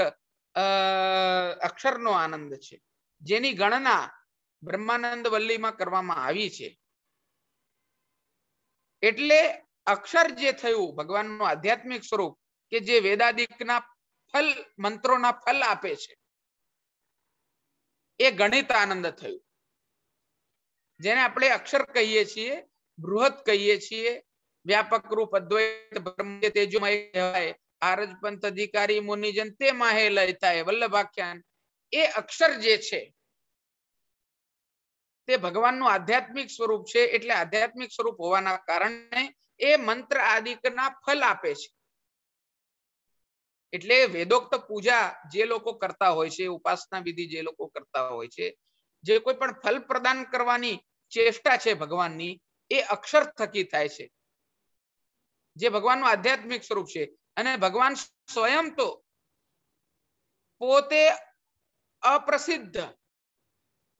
અક્ષરનો આનંદ છે, જેની ગણના બ્રહ્માનંદ વલ્લીમાં કરવામાં આવી છે. એટલે અક્ષર જે થયું ભગવાનનું આધ્યાત્મિક સ્વરૂપ કે જે વેદાદિકના ફલ મંત્રોના ફલ આપે છે એ ગણિત આનંદ થયું, જેને આપણે અક્ષર કહીએ છીએ, બૃહત કહીએ છીએ, વ્યાપક રૂપ અદ્વૈત બ્રહ્મ તેજોમય કહેવાય, આરજ પંથ અધિકારી મુનિજન તે માહે લય થાય, વલ્લભાખ્યાન, એ અક્ષર જે છે તે ભગવાનનું આધ્યાત્મિક સ્વરૂપ છે, એટલે આધ્યાત્મિક સ્વરૂપ હોવાના કારણે એ મંત્ર આદિકના ફલ આપે છે. એટલે વેદોક્ત પૂજા જે લોકો કરતા હોય છે, ઉપાસના વિધિ જે લોકો કરતા હોય છે, જે કોઈ પણ ફલ પ્રદાન કરવાની ચેષ્ટા છે ભગવાનની, એ અક્ષર થકી થાય છે, જે ભગવાનનું આધ્યાત્મિક સ્વરૂપ છે. અને ભગવાન સ્વયં તો પોતે અપ્રસિદ્ધ,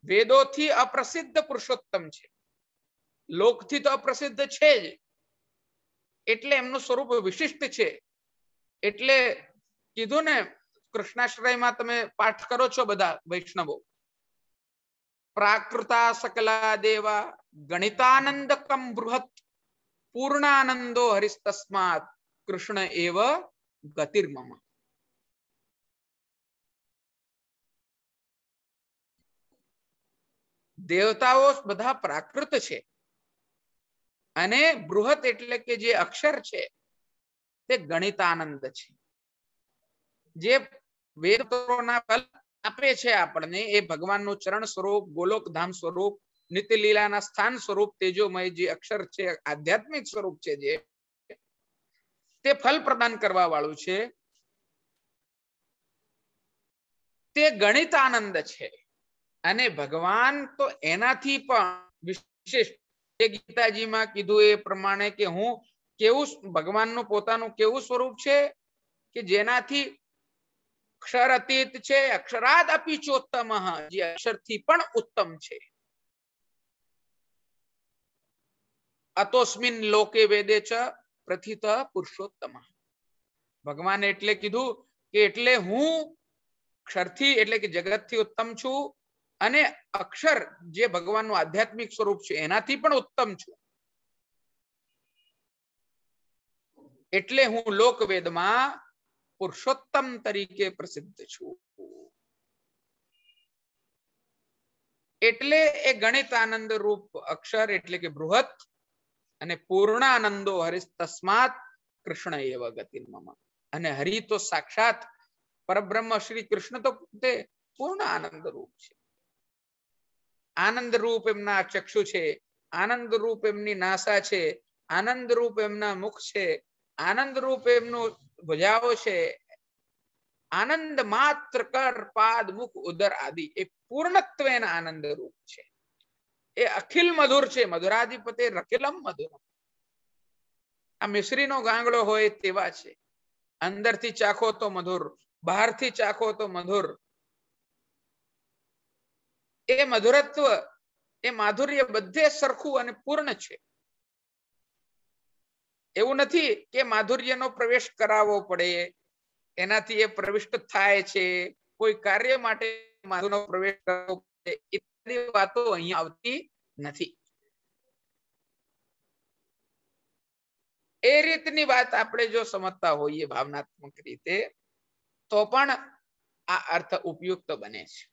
વેદોથી અપ્રસિદ્ધ પુરુષોત્તમ છે, લોકથી તો અપ્રસિદ્ધ છે જ, એટલે એમનું સ્વરૂપ વિશિષ્ટ છે. એટલે કીધું ને, કૃષ્ણાશ્રયમાં તમે પાઠ કરો છો બધા વૈષ્ણવો, પ્રાકૃતા સકલા દેવા ગણિતાનંદકમ બૃહત પૂર્ણાનંદો હરિસ્તસ્માત કૃષ્ણ એવ ગતિર્મમ. દેવતાઓ બધા પ્રાકૃત છે અને બૃહત એટલે કે જે અક્ષર છે તે ગણિતાનંદ છે. જે વેદોના ફલ આપે છે આપણને, એ ભગવાનનું ચરણ સ્વરૂપ, ગોલોકધામ સ્વરૂપ, નિત્ય લીલાના સ્થાન સ્વરૂપ, તેજોમય જે અક્ષર છે, આધ્યાત્મિક સ્વરૂપ છે, જે તે ફલ પ્રદાન કરવા વાળું છે, તે ગણિત આનંદ છે. અને ભગવાન તો એનાથી પણ વિશેષ, ગીતાજીમાં કીધું એ પ્રમાણે કે હું કેવું, ભગવાનનું પોતાનું કેવું સ્વરૂપ છે કે જેનાથી અક્ષર અતીત છે, અક્ષરાદ અપી ચોત્તમ, જે અક્ષરથી પણ ઉત્તમ છે. અતોસ્મિન લોકે વેદે ચ પ્રથિત પુરુષોત્તમ. ભગવાન એટલે કીધું કે એટલે હું અક્ષરથી એટલે કે જગતથી ઉત્તમ છું, અને અક્ષર જે ભગવાનનું આધ્યાત્મિક સ્વરૂપ છે એનાથી પણ ઉત્તમ છું. એટલે હું લોકવેદમાં પુરુષોત્તમ તરીકે પ્રસિદ્ધ છું. એટલે એ ગણિત આનંદ રૂપ અક્ષર એટલે કે બૃહત, અને પૂર્ણાનંદો હરિસ્તસ્માત કૃષ્ણ એવ ગતિર્મમ. અને હરિ તો સાક્ષાત પરબ્રહ્મ શ્રી કૃષ્ણ તો પોતે પૂર્ણ આનંદ રૂપ છે. આનંદ રૂપ એમના ચક્ષુ છે, આનંદ રૂપ એમની નાસા છે, આનંદ રૂપ એમના મુખ છે, આનંદ રૂપ એમનું ભુજાઓ છે, આનંદ માત્ર કર પાદ મુખ ઉદર આદિ એ પૂર્ણત્વેના આનંદ રૂપ છે. એ અખિલ મધુર છે, મધુરાધિપતે રખિલમ મધુર. આ મિશ્રીનો ગાંગડો હોય તેવા છે, અંદરથી ચાખો તો મધુર, બહારથી ચાખો તો મધુર. એ મધુરત્વ, એ માધુર્ય બધે સરખું અને પૂર્ણ છે. એવું નથી કે માધુર્યનો પ્રવેશ કરાવવો પડે, એનાથી એ પ્રવિષ્ટ થાય છે, કોઈ કાર્ય માટે માધુર્યનો પ્રવેશ કરવો પડે, ઇત્યાદિ વાતો અહીંયા આવતી નથી. એ રીતની વાત આપણે જો સમજતા હોઈએ ભાવનાત્મક રીતે, તો પણ આ અર્થ ઉપયુક્ત બને છે.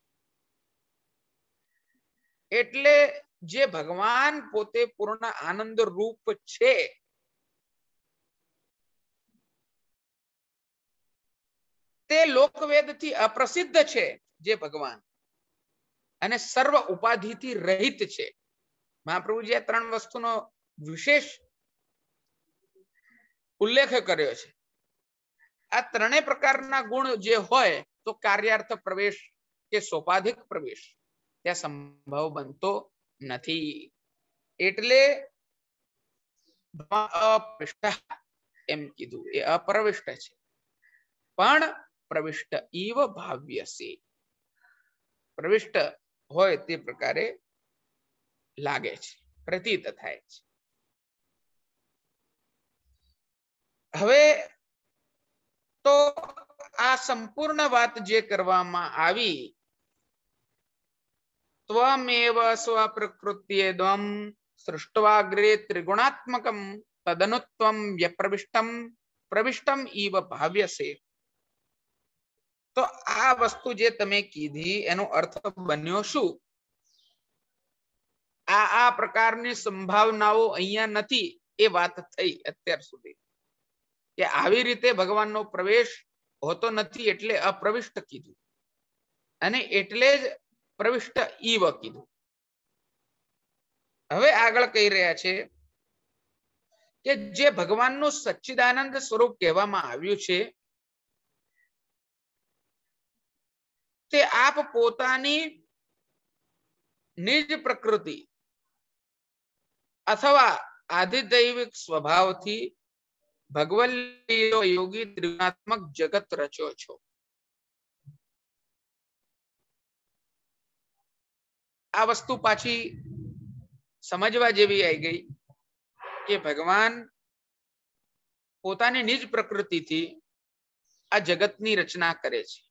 એટલે જે ભગવાન પોતે પૂર્ણ આનંદ રૂપ છે, તે લોકવેદથી અપ્રસિદ્ધ છે જે ભગવાન, અને સર્વ ઉપાધિથી રહિત છે. મહાપ્રભુજીએ ત્રણ વસ્તુનો વિશેષ ઉલ્લેખ કર્યો છે. આ ત્રણેય પ્રકારના ગુણ જે હોય તો કાર્યાર્થ પ્રવેશ કે સોપાધિક પ્રવેશ ત્યાં સંભવ બનતો નથી. એટલે એમ કીધું, એ અપ્રવિષ્ટ છે, પણ પ્રવિષ્ટ ઈવ ભાવ્યસે, પ્રવિષ્ટ હોય તે પ્રકારે લાગે છે, પ્રતીત થાય છે. હવે તો આ સંપૂર્ણ વાત જે કરવામાં આવી, ત્વમેવ સ્વપ્રકૃત્યેદમ સૃષ્ટવાગ્રે ત્રિગુણાત્મકમ તદનુત્વમ વ્યપ્રવિષ્ટમ પ્રવિષ્ટમ ઈવ ભાવ્યસે. તો આ વસ્તુ જે તમે કીધી એનો અર્થ બન્યો શું? આ પ્રકારની સંભાવનાઓ અહીંયા નથી એ વાત થઈ અત્યાર સુધી કે આવી રીતે ભગવાનનો પ્રવેશ હોતો નથી એટલે અપ્રવિષ્ટ કીધું અને એટલે જ પ્રવિષ્ટ ઈવ કીધું. હવે આગળ કહી રહ્યા છે કે જે ભગવાનનું સચ્ચિદાનંદ સ્વરૂપ કહેવામાં આવ્યું છે તે આપ પોતાની નિજ પ્રકૃતિ અથવા આધિદૈવિક સ્વભાવથી ભગવન યોગી ત્રિગુણાત્મક જગત રચો છો. આ વસ્તુ પાછી સમજવા જેવી આવી ગઈ કે ભગવાન પોતાની નિજ પ્રકૃતિથી આ જગતની રચના કરે છે.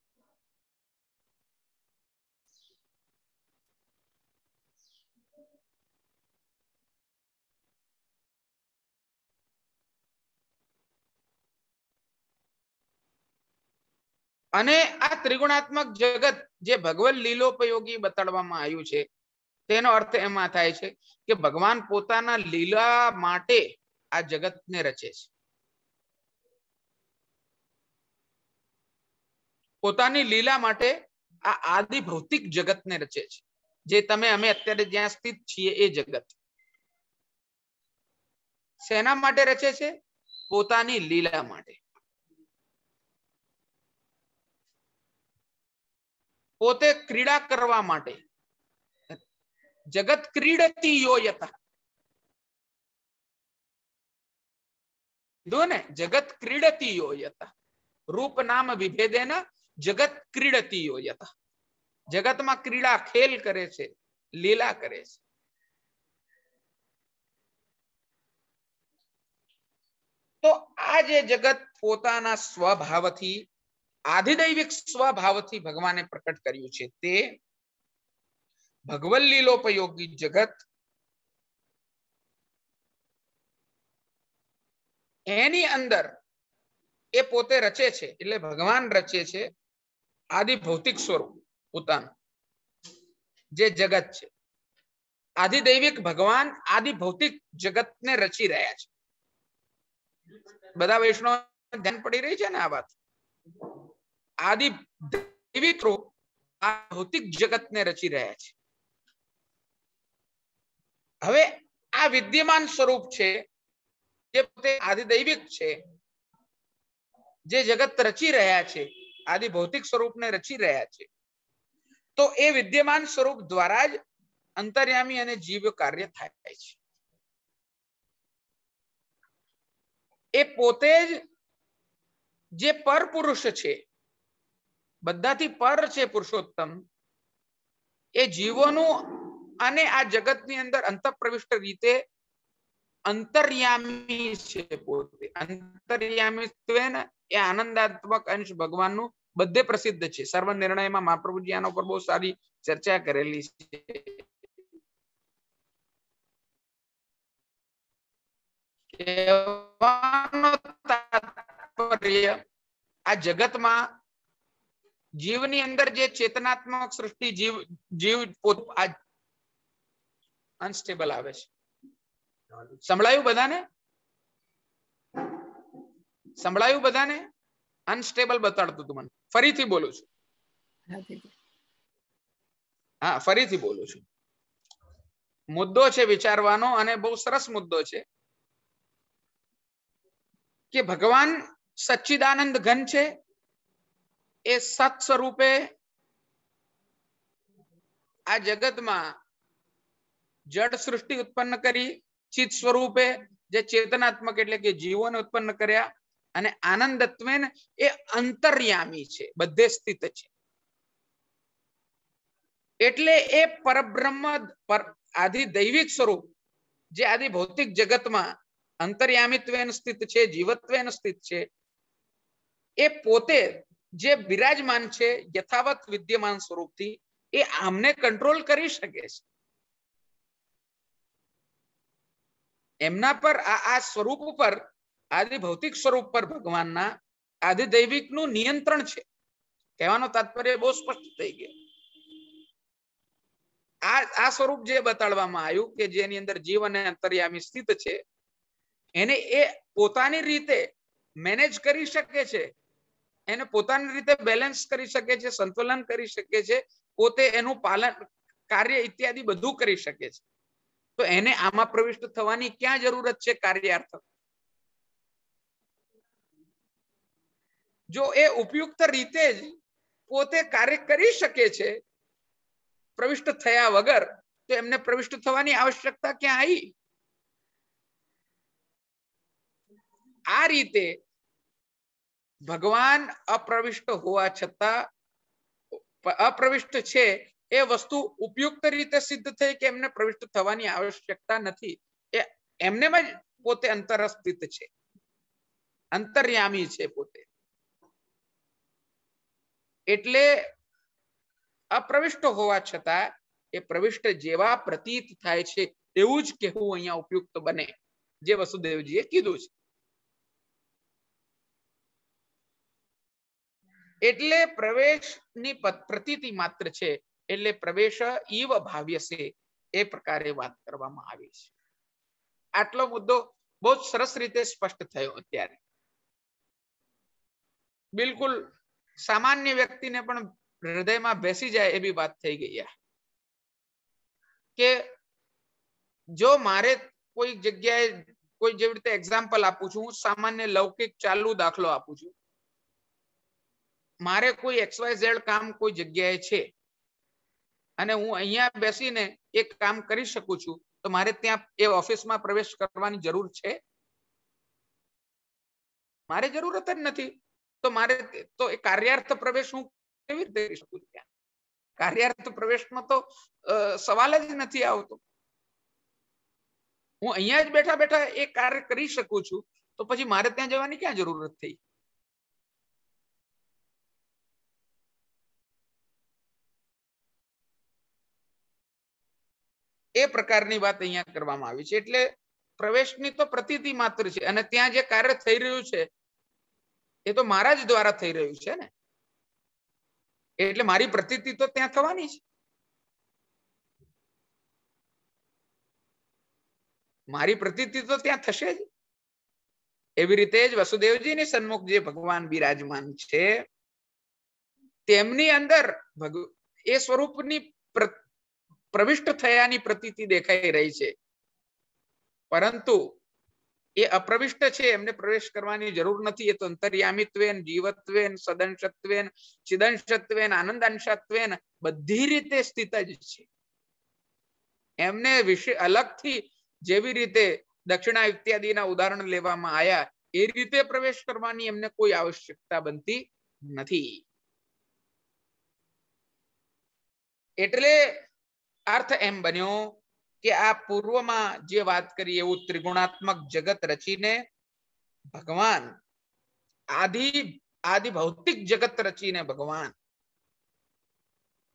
અને આ ત્રિગુણાત્મક જગત જે ભગવન લીલોપયોગી બતાડવામાં આવ્યું છે તેનો અર્થ એમાં થાય છે કે ભગવાન પોતાના લીલા માટે આ જગતને રચે છે. પોતાની લીલા માટે આ આદિ ભૌતિક જગતને રચે છે. જે તમે અમે અત્યારે જ્યાં સ્થિત છીએ એ જગત શેના માટે રચે છે? પોતાની લીલા માટે. પોતે ક્રીડા કરવા માટે. જગત ક્રીડતી યો યતઃ. ને જગત ક્રીડતી યો યતઃ. રૂપ નામ વિભેદેન જગત ક્રીડતી યો યતઃ. જગતમાં ક્રીડા ખેલ કરે છે, લીલા કરે છે. તો આ જે જગત પોતાના સ્વભાવથી આધિદૈવિક સ્વભાવથી ભગવાને પ્રકટ કર્યું છે તે ભગવન લીલોપયોગી જગત એની અંદર એ પોતે રચે છે એટલે ભગવાન રચે છે આદિ ભૌતિક સ્વરૂપ પોતાનું જે જગત છે. આધિદૈવિક ભગવાન આદિ ભૌતિક જગતને રચી રહ્યા છે. બધા વૈષ્ણવ ધ્યાન પડી રહી છે ને આ વાત? આદિ દૈવિક રૂપ આ ભૌતિક જગતને રચી રહ્યા છે. હવે આ વિદ્યમાન સ્વરૂપ છે જે પોતે આદિદૈવિક છે, જે જગત રચી રહ્યા છે, આદિ ભૌતિક સ્વરૂપને રચી રહ્યા છે, તો એ વિદ્યમાન સ્વરૂપ દ્વારા જ અંતર્યામી અને જીવ કાર્ય થાય છે. એ પોતે જ જે પર પુરુષ છે, બધાથી પર છે પુરુષોત્તમ, એ જીવોનું અને આ જગતની અંદર અંતઃપ્રવિષ્ટ રીતે અંતર્યામી છે. પોતે અંતર્યામીત્વેન એ આનંદાત્મક અંશ ભગવાનનું બધે પ્રસિદ્ધ છે. સર્વ નિર્ણયમાં મહાપ્રભુજી આના ઉપર બહુ સારી ચર્ચા કરેલી છે. આ જગતમાં જીવની અંદર જે ચેતનાત્મક સૃષ્ટિ જીવ અનસ્ટેબલ આવે છે. સંભળાયું બધાને? સંભળાયું બધાને? અનસ્ટેબલ બતાડતું હતું મને. ફરીથી બોલું છું. હા, ફરીથી બોલું છું. મુદ્દો છે વિચારવાનો અને બહુ સરસ મુદ્દો છે કે ભગવાન સચ્ચિદાનંદ ઘન છે. એ સત સ્વરૂપે આ જગતમાં જડ સૃષ્ટિ ઉત્પન્ન કરી, ચિત સ્વરૂપે જે ચેતનાત્મક એટલે કે જીવોને ઉત્પન્ન કર્યા, અને આનંદત્વેન એ અંતર્યામી છે, બધે સ્થિત છે. એટલે એ પરબ્રહ્મ આદિ દૈવિક સ્વરૂપ જે આદિ ભૌતિક જગતમાં અંતર્યામિત્વેન સ્થિત છે, જીવત્વેન સ્થિત છે, એ પોતે જે બિરાજમાન છે યથાવત વિદ્યમાન સ્વરૂપથી, એ આમને કંટ્રોલ કરી શકે છે. એમના પર આ સ્વરૂપ ઉપર, આદિ ભૌતિક સ્વરૂપ પર ભગવાનના આદિ દૈવિકનું નિયંત્રણ છે. કહેવાનો તાત્પર્ય બહુ સ્પષ્ટ થઈ ગયો. આ સ્વરૂપ જે બતાડવામાં આવ્યું કે જેની અંદર જીવ અને અંતર્યામી સ્થિત છે, એને એ પોતાની રીતે મેનેજ કરી શકે છે, એને પોતાની રીતે બેલેન્સ કરી શકે છે, સંતુલન કરી શકે છે, પોતે એનું પાલન કાર્ય ઇત્યાદિ બધું કરી શકે છે. તો એને આમાં પ્રવિષ્ટ થવાની ક્યાં જરૂરત છે કાર્યાર્થ? જો એ ઉપયુક્ત રીતે જ પોતે કાર્ય કરી શકે છે પ્રવિષ્ટ થયા વગર, તો એમને પ્રવિષ્ટ થવાની આવશ્યકતા ક્યાં આવી? આ રીતે ભગવાન અપ્રવિષ્ટ હોવા છતાં અપ્રવિષ્ટ છે એ વસ્તુ ઉપયુક્ત રીતે સિદ્ધ થઈ કે એમને પ્રવિષ્ટ થવાની આવશ્યકતા નથી. એ એમને જ પોતે અંતરસ્થિત છે, અંતર્યામી છે પોતે. એટલે અપ્રવિષ્ટ હોવા છતાં એ પ્રવિષ્ટ જેવા પ્રતીત થાય છે એવું જ કહેવું અહીંયા ઉપયુક્ત બને, જે વસુદેવજીએ કીધું છે. એટલે પ્રવેશની પ્રતીતિ માત્ર છે, એટલે પ્રવેશ ઈવ ભાવ્યસે એ પ્રકારે વાત કરવામાં આવી છે. આટલો મુદ્દો બહુ જ સરસ રીતે સ્પષ્ટ થયો. અત્યારે બિલકુલ સામાન્ય વ્યક્તિને પણ હૃદયમાં બેસી જાય એવી વાત થઈ ગઈ કે જો મારે કોઈ જગ્યાએ કોઈ જેવી રીતે એક્ઝામ્પલ આપું છું, હું સામાન્ય લૌકિક ચાલુ દાખલો આપું છું. મારે કોઈ XYZ કામ કોઈ જગ્યાએ છે અને હું અહીંયા બેસીને એક કામ કરી શકું છું, તો મારે ત્યાં એ ઓફિસમાં પ્રવેશ કરવાની જરૂર છે? મારે જરૂરત જ નથી. તો મારે તો એ કાર્યાર્થ પ્રવેશ હું કેવી રીતે કરી શકું? ત્યાં કાર્યાર્થ પ્રવેશમાં તો સવાલ જ નથી આવતો. હું અહીંયા જ બેઠા બેઠા એ કાર્ય કરી શકું છું, તો પછી મારે ત્યાં જવાની ક્યાં જરૂરત થઈ? એ પ્રકારની વાત અહીંયા કરવામાં આવી છે. એટલે પ્રવેશની તો પ્રતીતિ માત્ર છે, અને ત્યાં જે કાર્ય થઈ રહ્યું છે એ તો મારા જ દ્વારા થઈ રહ્યું છે ને, એટલે મારી પ્રતીતિ તો ત્યાં થવાની છે. મારી પ્રતીતિ તો ત્યાં થશે જ. એવી રીતે જ વસુદેવજીની સન્મુખ જે ભગવાન બિરાજમાન છે તેમની અંદર એ સ્વરૂપની પ્રવિષ્ટ થયાની પ્રતીતિ દેખાઈ રહી છે, પરંતુ એ અપ્રવિષ્ટ છે, એમને પ્રવેશ કરવાની જરૂર નથી. એ તો અંતર્યામિત્વેન, જીવત્વેન, સદંશત્વેન, ચિદંશત્વેન, આનંદાંશત્વેન બધી રીતે સ્થિત જ છે. એમને વિશે અલગથી જેવી રીતે દક્ષિણા ઇત્યાદિના ઉદાહરણ લેવામાં આવ્યા એ રીતે પ્રવેશ કરવાની એમને કોઈ આવશ્યકતા બનતી નથી. એટલે અર્થ એમ બન્યો કે આ પૂર્વમાં જે વાત કરી એવું ત્રિગુણાત્મક જગત રચીને ભગવાન આદિ ભૌતિક જગત રચીને ભગવાન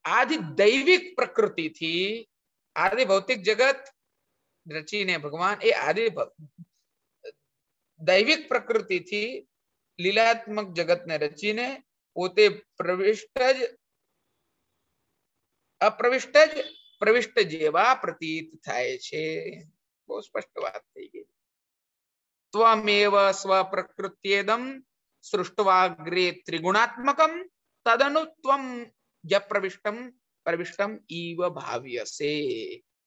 આદિ દૈવિક પ્રકૃતિથી આદિ ભૌતિક જગત રચીને ભગવાન એ આદિ દૈવિક પ્રકૃતિથી લીલાત્મક જગતને રચીને પોતે અપ્રવિષ્ટ જ પ્રવિષ્ટ જેવા પ્રતીત થાય છે. બહુ સ્પષ્ટ વાત થઈ ગઈ. ત્વમેવ સ્વપ્રકૃત્યેદમ સૃષ્ટવાગ્રે ત્રિગુણાત્મકમ તદનુ ત્વમ પ્રવિષ્ટમ પ્રવિષ્ટમ ઈવ ભાવ્યસે.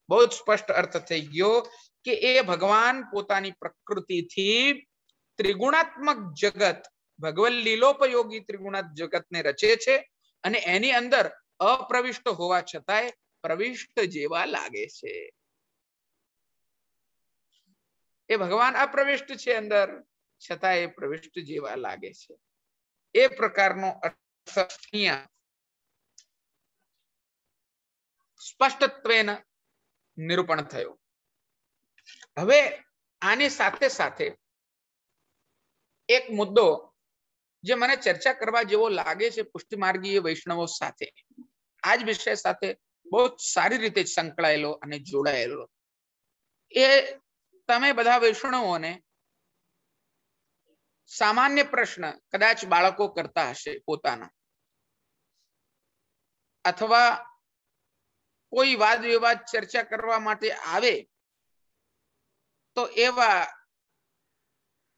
બહુ જ સ્પષ્ટ અર્થ થઈ ગયો કે એ ભગવાન પોતાની પ્રકૃતિથી ત્રિગુણાત્મક જગત, ભગવન લીલોપયોગી ત્રિગુણાત્મક જગતને રચે છે અને એની અંદર અપ્રવિષ્ટ હોવા છતાંય પ્રવિષ્ટ જેવા લાગે છે. એ ભગવાન અપ્રવિષ્ટ છે અંદર, છતાં એ પ્રવિષ્ટ જેવા લાગે છે. એ પ્રકારનો અર્થ અહીંયા સ્પષ્ટત્વેન નિરૂપણ થયો. હવે આની સાથે સાથે એક મુદ્દો જે મને ચર્ચા કરવા જેવો લાગે છે પુષ્ટિમાર્ગીય વૈષ્ણવો સાથે, આ જ વિષય સાથે બહુ સારી રીતે સંકળાયેલો અને જોડાયેલો, એ તમે બધા વૈષ્ણવોને સામાન્ય પ્રશ્ન કદાચ બાળકો કરતા હશે પોતાના અથવા કોઈ વાદ વિવાદ ચર્ચા કરવા માટે આવે તો એવા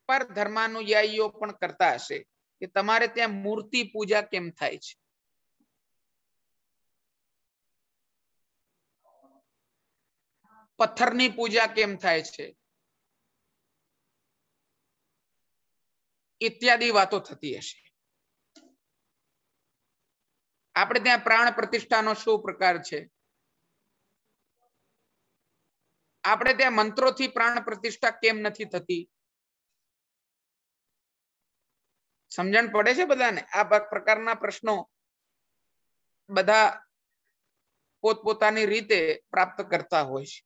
પર ધર્માનુયાયીઓ પણ કરતા હશે કે તમારે ત્યાં મૂર્તિ પૂજા કેમ થાય છે, પથ્થરની પૂજા કેમ થાય છે, ઇત્યાદિ વાતો થતી હશે. આપણે ત્યાં પ્રાણ પ્રતિષ્ઠાનો શું પ્રકાર છે, આપણે ત્યાં મંત્રોથી પ્રાણ પ્રતિષ્ઠા કેમ નથી થતી? સમજણ પડે છે બધાને? આ પ્રકારના પ્રશ્નો બધા પોતપોતાની રીતે પ્રાપ્ત કરતા હોય છે.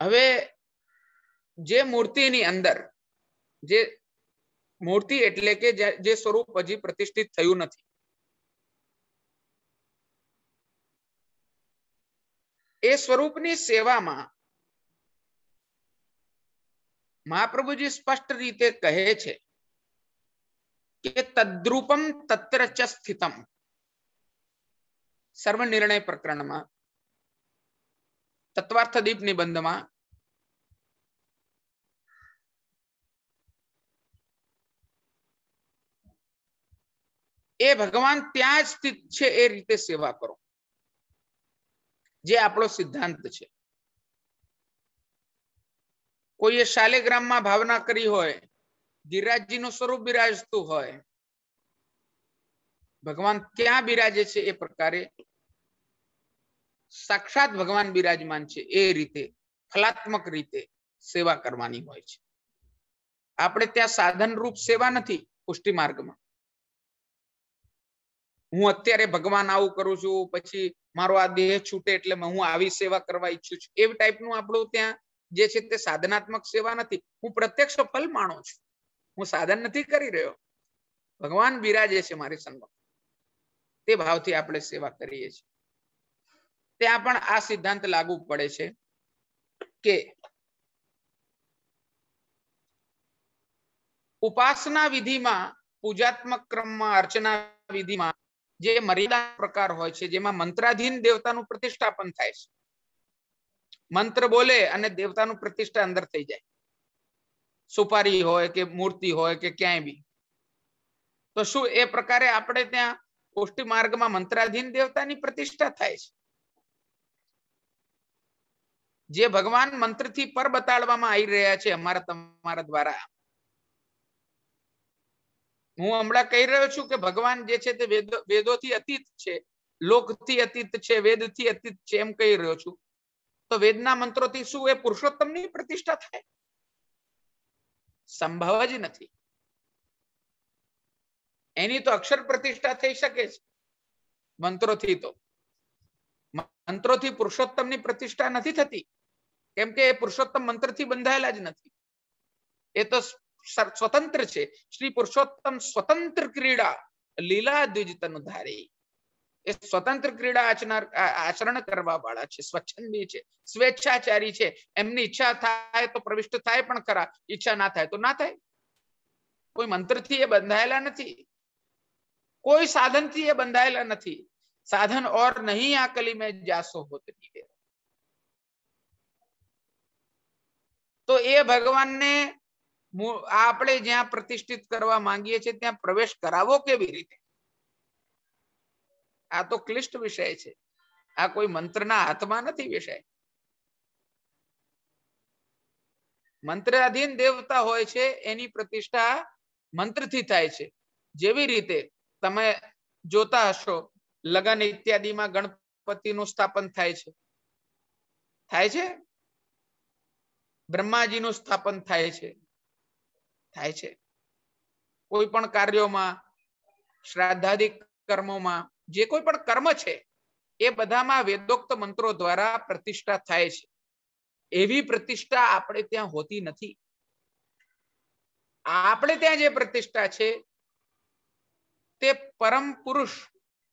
હવે જે મૂર્તિની અંદર, જે મૂર્તિ એટલે કે જે સ્વરૂપ હજી પ્રતિષ્ઠિત થયું નથી, એ સ્વરૂપની સેવામાં મહાપ્રભુજી સ્પષ્ટ રીતે કહે છે કે તદ્રુપમ તત્ર ચ સ્થિતમ. સર્વ નિર્ણય પ્રકરણમાં, તત્વાર્થદીપ નિબંધમાં એ ભગવાન ત્યાં જ સ્થિત છે એ રીતે સેવા કરો, જે આપણો સિદ્ધાંત છે. કોઈએ શાલિગ્રામમાં ભાવના કરી હોય, ગિરિરાજજીનું સ્વરૂપ બિરાજતું હોય, ભગવાન ક્યાં બિરાજે છે એ પ્રકારે સાક્ષાત ભગવાન બિરાજમાન છે એ રીતે ફલાત્મક રીતે સેવા કરવાની હોય છે. આપણે ત્યાં સાધન રૂપ સેવા નથી. પુષ્ટિ માર્ગમાં હું અત્યારે ભગવાન આવું કરું છું, પછી મારો આ દેહ છૂટે એટલે હું આવી સેવા કરવા ઈચ્છું છું, એવી ટાઈપનું આપણું ત્યાં જે છે તે સાધનાત્મક સેવા નથી. હું પ્રત્યક્ષ ફલ માણું છું, હું સાધન નથી કરી રહ્યો, ભગવાન બિરાજે છે મારી સંગત, તે ભાવથી આપણે સેવા કરીએ છીએ. ત્યાં પણ આ સિદ્ધાંત લાગુ પડે છે કે ઉપાસના વિધિમાં, પૂજાત્મક ક્રમમાં, અર્ચના વિધિમાં જે મર્યાદા પ્રકાર હોય છે, જેમાં મંત્રાધીન દેવતાનું પ્રતિષ્ઠાપન થાય છે. મંત્ર બોલે અને દેવતાનું પ્રતિષ્ઠા અંદર થઈ જાય, સુપારી હોય કે મૂર્તિ હોય કે ક્યાંય બી. તો શું એ પ્રકારે આપણે ત્યાં પુષ્ટિ માર્ગમાં મંત્રાધીન દેવતાની પ્રતિષ્ઠા થાય છે? જે ભગવાન મંત્રથી પર બતાડવામાં આવી રહ્યા છે અમારા તમારા દ્વારા. હું હમણાં કહી રહ્યો છું કે ભગવાન જે છે તે વેદોથી અતીત છે, લોકથી અતીત છે, વેદથી અતીત છે એમ કહી રહ્યો છું. તો વેદના મંત્રોથી શું એ પુરુષોત્તમની પ્રતિષ્ઠા થાય? સંભવ જ નથી. એની તો અક્ષર પ્રતિષ્ઠા થઈ શકે છે, મંત્રોથી તો. મંત્રોથી પુરુષોત્તમની પ્રતિષ્ઠા નથી થતી, કેમ કે એ પુરુષોત્તમ મંત્રથી બંધાયેલા જ નથી. એ તો સ્વતંત્ર છે. શ્રી પુરુષોત્તમ સ્વતંત્ર ક્રીડા લીલા દ્વિજ તનુ ધારી. એ સ્વતંત્ર ક્રીડા આચરણ કરવા વાળા છે, સ્વચ્છંદી છે, સ્વેચ્છાચારી છે. એમની ઈચ્છા થાય તો પ્રવિષ્ટ થાય પણ ખરા, ઈચ્છા ના થાય તો ના થાય. કોઈ મંત્રથી એ બંધાયેલા નથી, કોઈ સાધનથી એ બંધાયેલા નથી. સાધન और नहीं आकली में जासो होती है. તો એ ભગવાનને આપણે જ્યાં પ્રતિષ્ઠિત કરવા માંગીએ છીએ ત્યાં પ્રવેશ કરાવો કેવી રીતે? આ તો ક્લિષ્ટ વિષય છે. આ કોઈ મંત્રના હાથમાં નથી વિષય. મંત્રાધીન દેવતા હોય છે, એની પ્રતિષ્ઠા મંત્રથી થાય છે. જેવી રીતે તમે જોતા હશો લગન ઇત્યાદિમાં ગણપતિનું સ્થાપન થાય છે, થાય છે. બ્રહ્માજીનું સ્થાપન થાય છે, થાય છે. કોઈ પણ કાર્યોમાં, શ્રાદ્ધાદિક કર્મોમાં, જે કોઈ પણ કર્મ છે એ બધામાં વેદોક્ત મંત્રો દ્વારા પ્રતિષ્ઠા થાય છે. એવી પ્રતિષ્ઠા આપણે ત્યાં હોતી નથી. આપણે ત્યાં જે પ્રતિષ્ઠા છે તે પરમ પુરુષ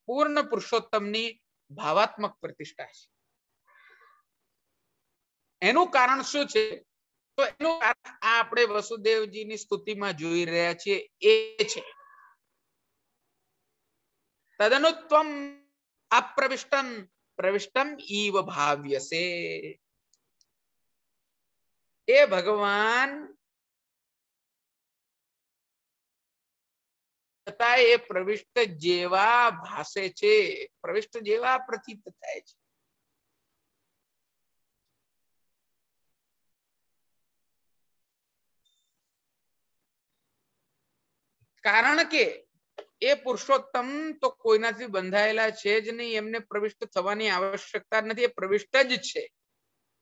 પૂર્ણ પુરુષોત્તમની ભાવાત્મક પ્રતિષ્ઠા છે. એનું કારણ શું છે? તો એનું આપણે વસુદેવજીની સ્તુતિમાં જોઈ રહ્યા છીએ એ છે તદનુત્વમ અપ્રવિષ્ટમ પ્રવિષ્ટમ ઈવ ભાવ્યસે. એ ભગવાન એ પ્રવિષ્ટ જેવા ભાસે છે, પ્રવિષ્ટ જેવા પ્રતીત થાય છે. કારણ કે એ પુરુષોત્તમ તો કોઈનાથી બંધાયેલા છે જ નહીં, એમને પ્રવિષ્ટ થવાની આવશ્યકતા નથી, એ પ્રવિષ્ટ જ છે.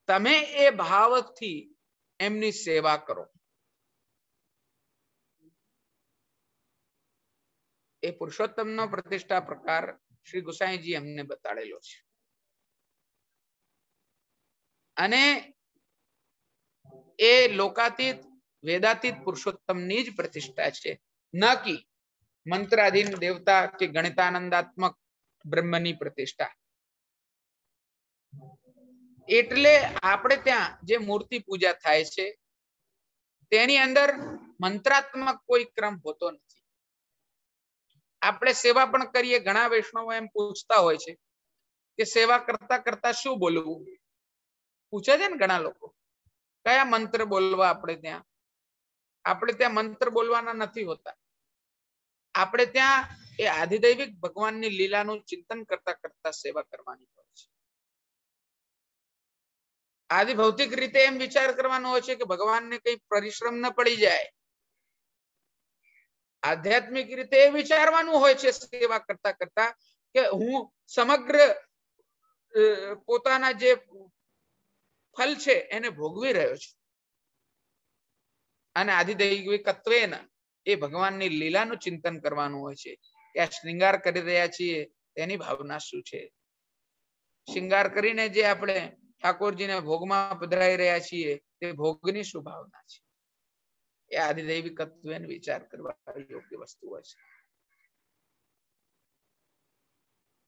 તમે એ ભાવથી એમની સેવા કરો. એ પુરુષોત્તમનો પ્રતિષ્ઠા પ્રકાર શ્રી ગુસાઈજી અમને બતાડેલો છે. અને એ લોકાતીત વેદાતીત પુરુષોત્તમની જ પ્રતિષ્ઠા છે, ન કે મંત્રાધીન દેવતા કે ગણિતાનંદાત્મક બ્રહ્મની પ્રતિષ્ઠા. એટલે આપણે ત્યાં જે મૂર્તિ પૂજા થાય છે તેની અંદર મંત્રાત્મક કોઈ ક્રમ હોતો નથી. આપણે સેવા પણ કરીએ, ઘણા વૈષ્ણવો એમ પૂછતા હોય છે કે સેવા કરતા કરતા શું બોલવું, પૂછે છે ને ઘણા લોકો, કયા મંત્ર બોલવા. આપણે ત્યાં મંત્ર બોલવાના નથી હોતા. આપણે ત્યાં એ આધિદૈવિક ભગવાનની લીલાનું ચિંતન કરતા કરતા સેવા કરવાની હોય છે. આદિ ભૌતિક રીતે એમ વિચાર કરવાનો હોય છે કે ભગવાનને કઈ પરિશ્રમ ન પડી જાય. આધ્યાત્મિક રીતે એ વિચારવાનું હોય છે સેવા કરતા કરતા કે હું સમગ્ર પોતાના જે ફલ છે એને ભોગવી રહ્યો છું. અને આધિદૈવિકત્વેન એ ભગવાનની લીલાનું ચિંતન કરવાનું હોય છે કે આ શૃંગાર કરી રહ્યા છીએ તેની ભાવના શું છે. શૃંગાર કરીને જે આપણે ઠાકોરજીને ભોગમાં પધરાઈ રહ્યા છીએ તે ભોગની શું ભાવના છે. એ આધિદૈવિકત્વેન વિચાર કરવા યોગ્ય વસ્તુ હોય છે.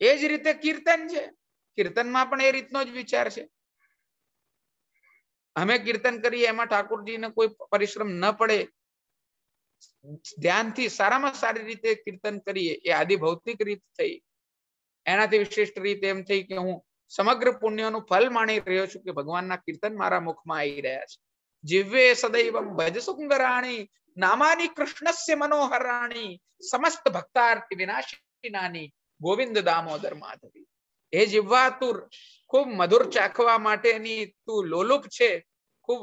એ જ રીતે કીર્તન છે, કીર્તનમાં પણ એ રીતનો જ વિચાર છે. અમે કીર્તન કરીએ એમાં ઠાકોરજીને કોઈ પરિશ્રમ ન પડે, ધ્યાનથી સારામાં સારી રીતે કીર્તન કરીએ, એ આદિ ભૌતિક રીત થઈ. એનાથી વિશિષ્ટ રીત એમ થઈ કે હું સમગ્ર પુણ્યનું ફલ માણી રહ્યો છું કે ભગવાનના કીર્તન મારા મુખમાં આવી રહ્યા છે. જીવે સદૈવમ ભજ સુંદરાણી નામાની કૃષ્ણસ્ય મનોહરાણી સમસ્ત ભક્તાર્થ વિનાશિનાની ગોવિંદ દામોદર માધવી. એ જીવવા તું ખૂબ મધુર ચાખવા માટેની તું લોલુપ છે, ખૂબ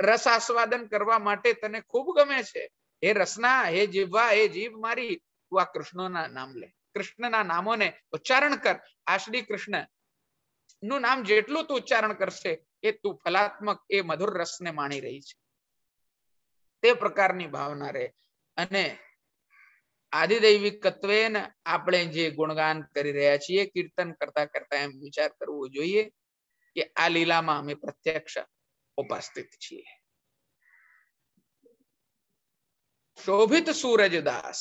રસ આસ્વાદન કરવા માટે તને ખૂબ ગમે છે. હે રસના, હે જીવવા, હે જીવ મારી, તું આ કૃષ્ણના નામ લે, કૃષ્ણના નામોને ઉચ્ચારણ કર. આ શ્રી કૃષ્ણ નું નામ જેટલું તું ઉચ્ચારણ કરશે એ તું ફલાત્મક એ મધુર રસને માણી રહી છે. તે પ્રકારની ભાવના રહે. અને આધિદૈવિકત્વેન આપણે જે ગુણગાન કરી રહ્યા છીએ કીર્તન કરતા કરતા એમ વિચાર કરવો જોઈએ કે આ લીલામાં અમે પ્રત્યક્ષ ઉપસ્થિત છીએ. शोभित सूरजदास,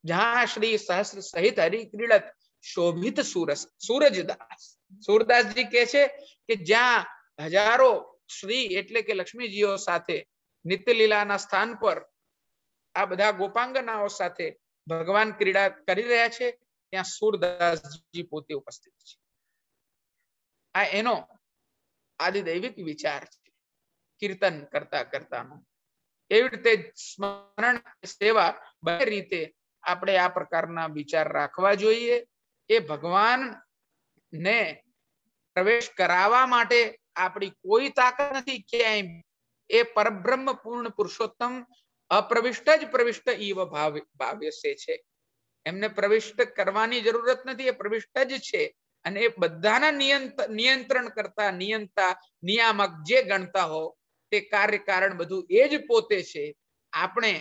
जहां श्री सहस्र सहित हरि क्रीड़त शोभित सूरजदास. सूरदास जी કહે છે કે જ્યાં હજારો શ્રી એટલે કે લક્ષ્મીજીઓ સાથે નિત્ય લીલાના સ્થાન પર આ બધા ગોપાંગનાઓ સાથે ભગવાન ક્રીડા કરી રહ્યા છે, ત્યાં सूरदासજી પોતે ઉપસ્થિત છે. આ એનો આદિદૈવિક વિચાર છે કીર્તન કરતા કરતાનો. એવી રીતે સ્મરણ સેવા બંને રીતે આપણે આ પ્રકારના વિચાર રાખવા જોઈએ. એ ભગવાન ને પ્રવેશ કરાવવા માટે આપણી કોઈ તાકાત નથી ક્યાંય. એ પરબ્રહ્મ પૂર્ણ પુરુષોત્તમ અપ્રવિષ્ટ જ પ્રવિષ્ટ ઈવ ભાવ્યસે છે. એમને પ્રવિષ્ટ કરવાની જરૂરત નથી, એ પ્રવિષ્ટ જ છે. અને એ બધાના નિયંત્રણ કરતા નિયંતા નિયામક જે ગણતા હો તે કાર્ય કારણ બધું એ જ પોતે છે. આપણે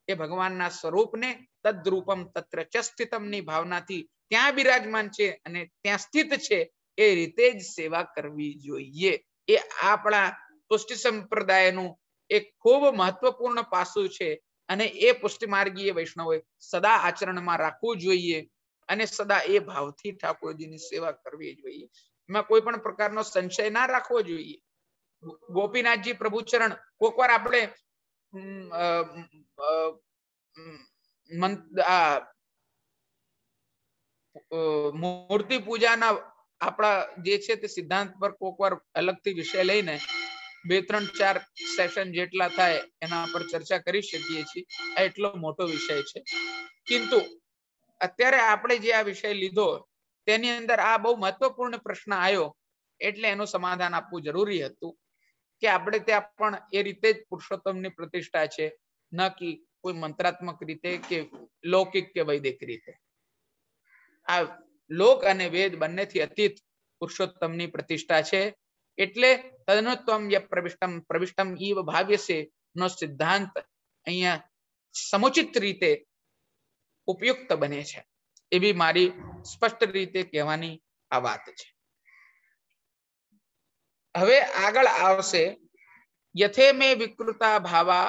એ ભગવાનના સ્વરૂપને તદ્રૂપમ તત્ર ચ સ્થિતમની ભાવનાથી ત્યાં બિરાજમાન છે અને ત્યાં સ્થિત છે એ રીતે જ સેવા કરવી જોઈએ. એ આપણા પુષ્ટિ સંપ્રદાયનું એક ખૂબ મહત્વપૂર્ણ પાસું છે અને એ પુષ્ટિ માર્ગીય વૈષ્ણવોએ સદા આચરણમાં રાખવું જોઈએ અને સદા એ ભાવથી ઠાકોરજીની સેવા કરવી જોઈએ. એમાં કોઈ પણ પ્રકારનો સંશય ના રાખવો જોઈએ. ગોપીનાથજી પ્રભુચરણ કોક વાર આપણે મૂર્તિ પૂજાના આપણા જે છે તે સિદ્ધાંત પર કોક વાર અલગથી વિષય લઈને 2-3-4 સેશન જેટલા થાય એના પર ચર્ચા કરી શકીએ છીએ. આ એટલો મોટો વિષય છે. કિંતુ અત્યારે આપણે જે આ વિષય લીધો તેની અંદર આ બહુ મહત્વપૂર્ણ પ્રશ્ન આવ્યો એટલે એનું સમાધાન આપવું જરૂરી હતું કે આપણે ત્યાં પણ એ રીતે જ પુરુષોત્તમની પ્રતિષ્ઠા છે, ન કે કોઈ મંત્રાત્મક રીતે કે લૌકિક કે વૈદિક રીતે. આ લોક અને વેદ બંનેથી અતીત પુરુષોત્તમની પ્રતિષ્ઠા છે. એટલે તદનુત્વમ ય પ્રવિષ્ટમ પ્રવિષ્ટમ ઈવ ભાવ્યસે નો સિદ્ધાંત અહીંયા સમુચિત રીતે ઉપયુક્ત બને છે એવી મારી સ્પષ્ટ રીતે કહેવાની આ વાત છે. હવે આગળ આવશે યથે મે વિકૃતા ભાવા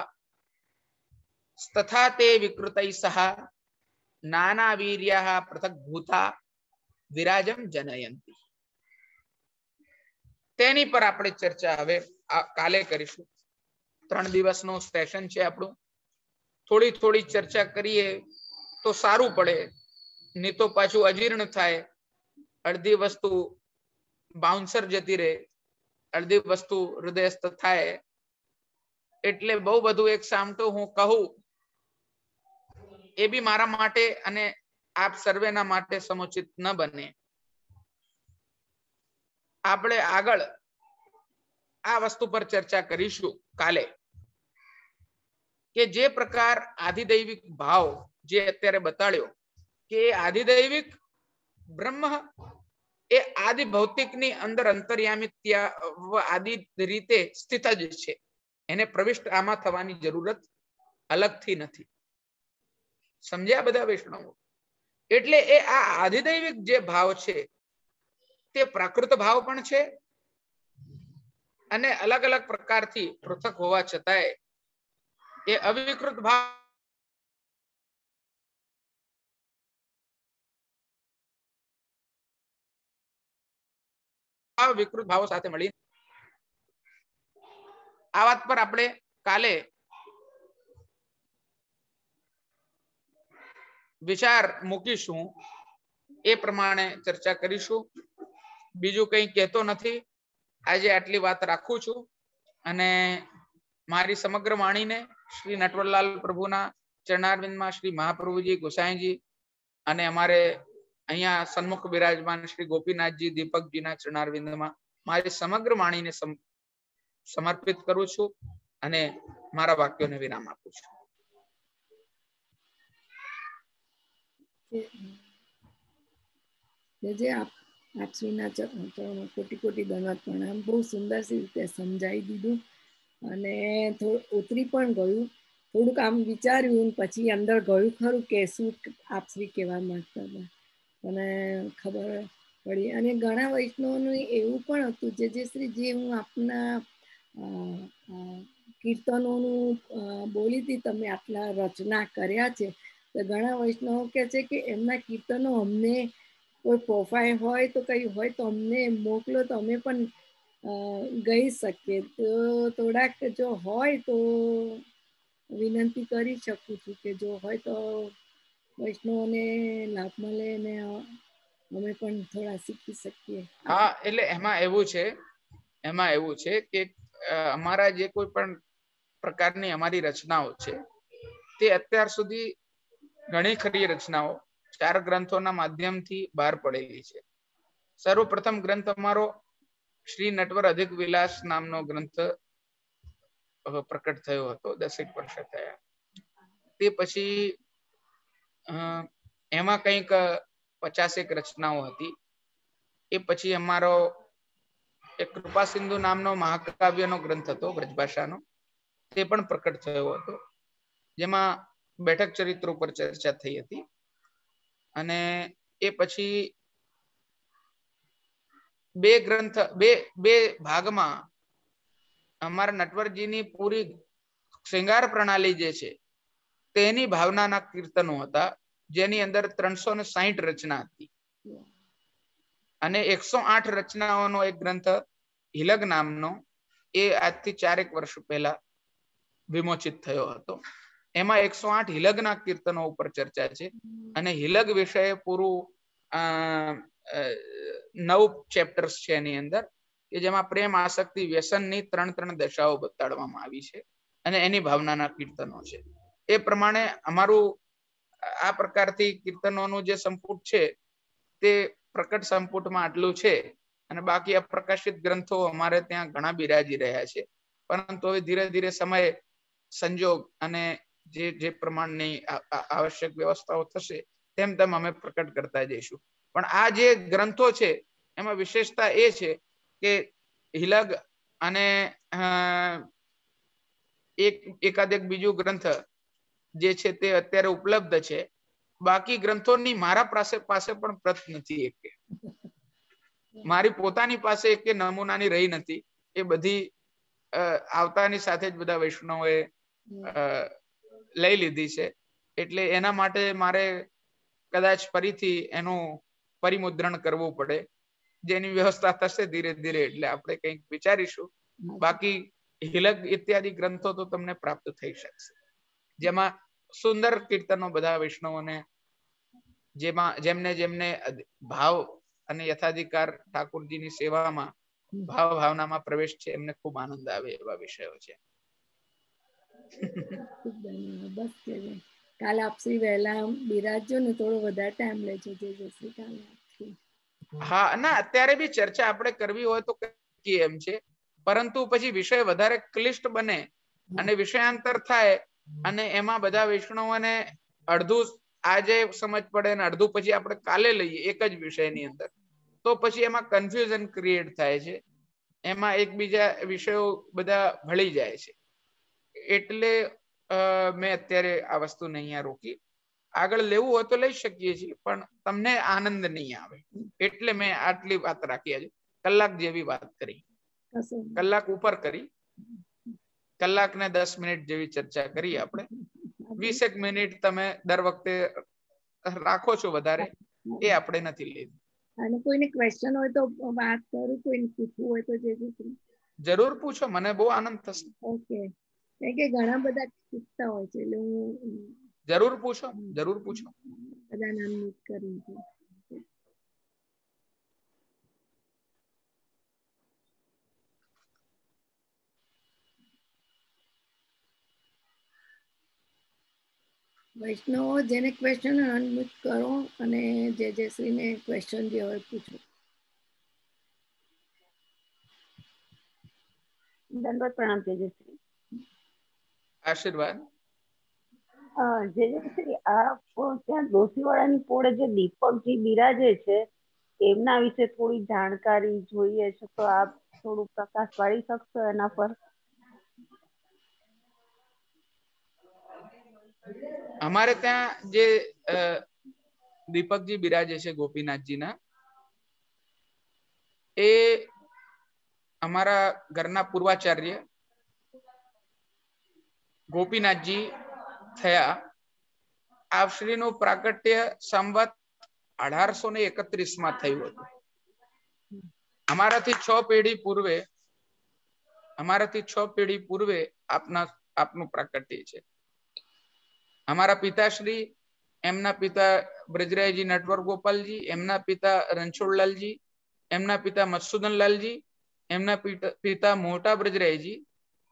તથા તે વિકૃતૈ સહ નાના વીર્યા પૃથક ભૂતા વિરાજમ જનયંતી. તેની પર આપણે ચર્ચા હવે કાલે કરીશું. 3 દિવસનું સેશન છે આપણું. થોડી થોડી ચર્ચા કરીએ તો સારું પડે, નહીં તો પાછું અજીર્ણ થાય. અડધી વસ્તુ બાઉન્સર જતી રહે, અડધી વસ્તુ હૃદયસ્થ થાય. એટલે બહુ બધું એક સામટો હું કહું એ બી મારા માટે અને આપ સર્વેના માટે સમુચિત ન બને. આપણે આગળ આ વસ્તુ પર ચર્ચા કરીશું કાલે કે જે પ્રકાર આધિદૈવિક ભાવ જે અત્યારે બતાડ્યો કે આધિદૈવિક બ્રહ્મ એ આદિ ભૌતિકની અંદર અંતર્યામિત્ય આદિ રીતે સ્થિત જ છે. એને પ્રવિષ્ટ આમાં થવાની જરૂરત અલગથી નથી. સમજ્યા બધા વૈષ્ણવો? એટલે એ આ આધિદૈવિક જે ભાવ છે તે પ્રાકૃત ભાવ પણ છે અને અલગ અલગ પ્રકારથી પૃથક હોવા છતાંય એ અવિકૃત ભાવ વિકૃત ભાવો સાથે મળી આ વાત પર આપણે કાલે વિચાર મૂકીશું. એ પ્રમાણે ચર્ચા કરીશું. બીજું કંઈ કહેતો નથી. આજે આટલી વાત રાખું છું અને મારી સમગ્ર વાણીને શ્રી નટવરલાલ પ્રભુના ચરણારવિંદમાં શ્રી મહાપ્રભુજી ગોસાઈજી અને અમારે અહીંયા સન્મુખ બિરાજમાન શ્રી ગોપીનાથજી દીપકજીના ચરણારવિંદમાં મારી સમગ્ર વાણીને સમર્પિત કરું છું અને મારા વાક્યોને વિરામ આપું છું. આપશ્રીના ચરણોમાં કોટી કોટી દંડવત પ્રણામ. બહુ સુંદર રીતે સમજાવી દીધું અને થોડું ઉતરી પણ ગયું. થોડુંક આમ વિચાર્યું પછી અંદર ગયું ખરું કે શું આપશ્રી કહેવા માંગતા હતા અને ખબર પડી. અને ઘણા વૈષ્ણવોનું એવું પણ હતું જે શ્રી હું આપના કીર્તનોનું બોલી હતી, તમે આટલા રચના કર્યા છે, તો ઘણા વૈષ્ણવો કહે છે કે એમના કીર્તનો અમને કોઈ પ્રોફાઇલ હોય તો કઈ હોય તો અમને મોકલો તો અમે પણ ગઈ શકીએ. તો થોડાક જો હોય તો વિનંતી કરી શકું છું કે જો હોય તો વૈષ્ણવોને લાભ મળે ને અમે પણ થોડા શીખી શકીએ. હા, એટલે એમાં એવું છે કે અમારા જે કોઈ પણ પ્રકારની અમારી રચનાઓ છે તે અત્યાર સુધી ઘણી ખરી રચનાઓ 4 ગ્રંથોના માધ્યમથી બહાર પડેલી છે. સર્વપ્રથમ ગ્રંથ અમારો શ્રી નટવર અધિક વિલાસ નામનો ગ્રંથ પ્રકટ થયો હતો 10 વર્ષ થયા. તે પછી એમાં કંઈક 50 રચનાઓ હતી. એ પછી અમારો એક કૃપા સિંધુ નામનો મહાકાવ્યનો ગ્રંથ હતો બ્રજભાષાનો, તે પણ પ્રકટ થયો હતો, જેમાં બેઠક ચરિત્ર ઉપર ચર્ચા થઈ હતી. અને એ પછી બે ભાગમાં અમારા નટવરજીની પૂરી શૃંગાર પ્રણાલી જે છે તેની ભાવનાના કીર્તનો હતા, જેની અંદર 360 રચના હતી. અને 108 રચનાઓનો એક ગ્રંથ હિલગ નામનો એ આજથી 4 વર્ષ પહેલા વિમોચિત થયો હતો. એમાં 108 હિલગના કીર્તનો ઉપર ચર્ચા છે અને હિલગ વિષય પૂરું 9 ચેપ્ટર્સ છે એની અંદર, કે જેમાં પ્રેમ, આસક્તિ, વ્યસનની 3 દશાઓ બતાડવામાં આવી છે અને એની ભાવનાના કીર્તનો છે. એ પ્રમાણે અમારું આ પ્રકારથી કીર્તનોનું જે સંપુટ છે તે પ્રકટ સંપુટમાં આટલું છે અને બાકી અપ્રકાશિત ગ્રંથો અમારે ત્યાં ઘણા બિરાજી રહ્યા છે. પરંતુ હવે ધીરે ધીરે સમય, સંજોગ અને જે પ્રમાણની આવશ્યક વ્યવસ્થાઓ થશે તેમ તેમ અમે પ્રકટ કરતા જઈશું. પણ આ જે ગ્રંથો છે એમાં વિશેષતા એ છે કે હિલગ અને એકાદ એક બીજું ગ્રંથ જે છે તે અત્યારે ઉપલબ્ધ છે. બાકી ગ્રંથોની મારા પાસે પણ પ્રત નથી. એક મારી પોતાની પાસે એક નમૂનાની રહી નથી. એ બધી આવતાની સાથે જ બધા વૈષ્ણવોએ લઈ લીધી છે. એટલે એના માટે મારે કદાચ ફરીથી એનું પરિમુદ્રણ કરવું પડે, જેની વ્યવસ્થા થશે ધીરે ધીરે એટલે આપણે કંઈક વિચારીશું. બાકી હિલગ ઇત્યાદિ ગ્રંથો તો તમને પ્રાપ્ત થઈ શકશે, જેમાં સુંદર કીર્તનો બધા વૈષ્ણવોને જેમને જેમને ભાવ અને યથાધિકાર ઠાકોરજીની સેવામાં ભાવનામાં પ્રવેશ છે એમને ખૂબ આનંદ આવે એવા વિષયો છે. બસ કાલે આપશ્રી વહેલા બિરાજો ને થોડો વધારે ટાઈમ લેજો. હા, ના અત્યારે બી ચર્ચા આપણે કરવી હોય તો એમ છે, પરંતુ પછી વિષય વધારે ક્લિષ્ટ બને અને વિષયાંતર થાય અને એમાં બધા વૈષ્ણવોને અડધું આજે સમજ પડે ને અડધું પછી આપણે કાલે લઈએ એક જ વિષયની અંદર, તો પછી એમાં કન્ફ્યુઝન ક્રિએટ થાય છે. એમાં એકબીજા વિષયો બધા ભળી જાય છે. એટલે મેં અત્યારે આ વસ્તુને અહીંયા રોકી. આગળ લેવું હોય તો લઈ શકીએ છીએ, પણ તમને આનંદ નહીં આવે એટલે મેં આટલી વાત રાખી. આજે કલાક જેવી વાત કરી, કલાક ઉપર કરી, કલાક ને 10 મિનિટ જેવી ચર્ચા કરી આપણે. 20 મિનિટ તમે દર વખતે રાખો છો વધારે, એ આપણે નથી લીધું. અને કોઈને ક્વેશ્ચન હોય તો વાત કરું, કોઈને પૂછવું હોય તો જરૂર પૂછો, મને બહુ આનંદ થશે. ઓકે, કે ઘણા બધા પૂછતા હોય છે એટલે હું જરૂર પૂછો, જરૂર પૂછો. બધા નામ નોટ કરી. વૈષ્ણવો જેને ક્વેશ્ચન અનમ્યુટ કરો અને જયશ્રીને ક્વેશ્ચન જે હોય પૂછો. દંડવત પ્રણામ જયશ્રી. આશીર્વાદ. જયશ્રી, આ ત્યાં ડોસીવાળાની પોળે જે દીપકજી બિરાજે છે એમના વિશે થોડી જાણકારી જોઈએ છે, તો આપ થોડું પ્રકાશ પાડી શકશો એના પર? અમારે ત્યાં જે દીપકજી બિરાજે છે ગોપીનાથજીના, એ અમારા ઘરના પૂર્વાચાર્ય ગોપીનાથજી થયા. આપશ્રીનું પ્રાકટ્ય સંવત 1831 થયું હતું. અમારાથી 6 પેઢી પૂર્વે આપનું પ્રાકટ્ય છે. અમારા પિતાશ્રી, એમના પિતા બ્રજરાયજી નટવર ગોપાલજી, એમના પિતા રણછોડલાલજી, એમના પિતા મધુસૂદનલાલજી, એમના પિતા મોટા બ્રજરાયજી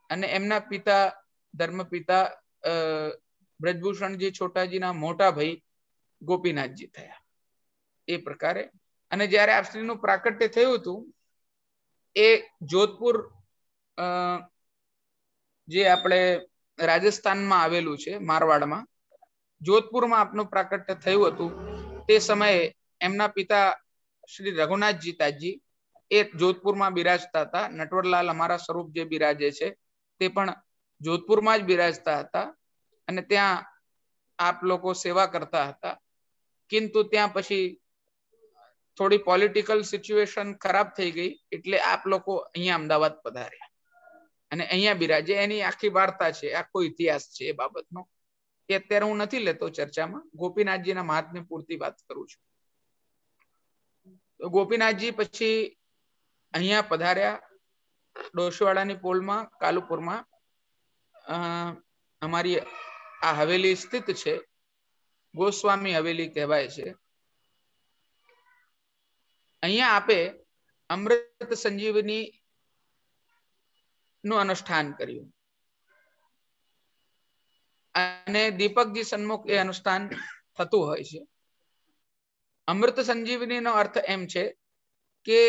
અને એમના પિતા ધર્મપિતા બ્રજભૂષણજી છોટાજીના મોટા ભાઈ ગોપીનાથજી થયા. એ પ્રકારે. અને જયારે આપશ્રીનું પ્રાકટ્ય થયું હતું એ જોધપુર જે આપણે રાજસ્થાનમાં આવેલું છે, મારવાડમાં, જોધપુરમાં આપનું પ્રાકટ્ય થયું હતું. તે સમયે એમના પિતા શ્રી રઘુનાથજી તાજી એ જોધપુરમાં બિરાજતા હતા. નટવરલાલ અમારા સ્વરૂપ જે બિરાજે છે તે પણ જોધપુરમાં જ બિરાજતા હતા અને ત્યાં આપ લોકો સેવા કરતા હતા. કિંતુ ત્યાં પછી થોડી પોલિટિકલ સિચ્યુએશન ખરાબ થઈ ગઈ એટલે આપ લોકો અહીંયા અમદાવાદ પધાર્યા અને અહીંયા બિરાજે. એની આખી વાર્તા છે, આખો ઇતિહાસ છે એ બાબતનો, એ અત્યારે હું નથી લેતો ચર્ચામાં. ગોપીનાથજીના મહાત્મ્ય પૂરતી વાત કરું છું. તો ગોપીનાથજી પછી અહીંયા પધાર્યા ડોશીવાડાની પોલમાં કાલુપુરમાં અમારી આ હવેલી સ્થિત છે. ગોસ્વામી હવેલી કહેવાય છે. અહીંયા આપે અમૃત સંજીવની નું અનુષ્ઠાન કર્યું અને દીપકજી સન્મુખ એ અનુષ્ઠાન થતું હોય છે. અમૃત સંજીવની નો અર્થ એમ છે કે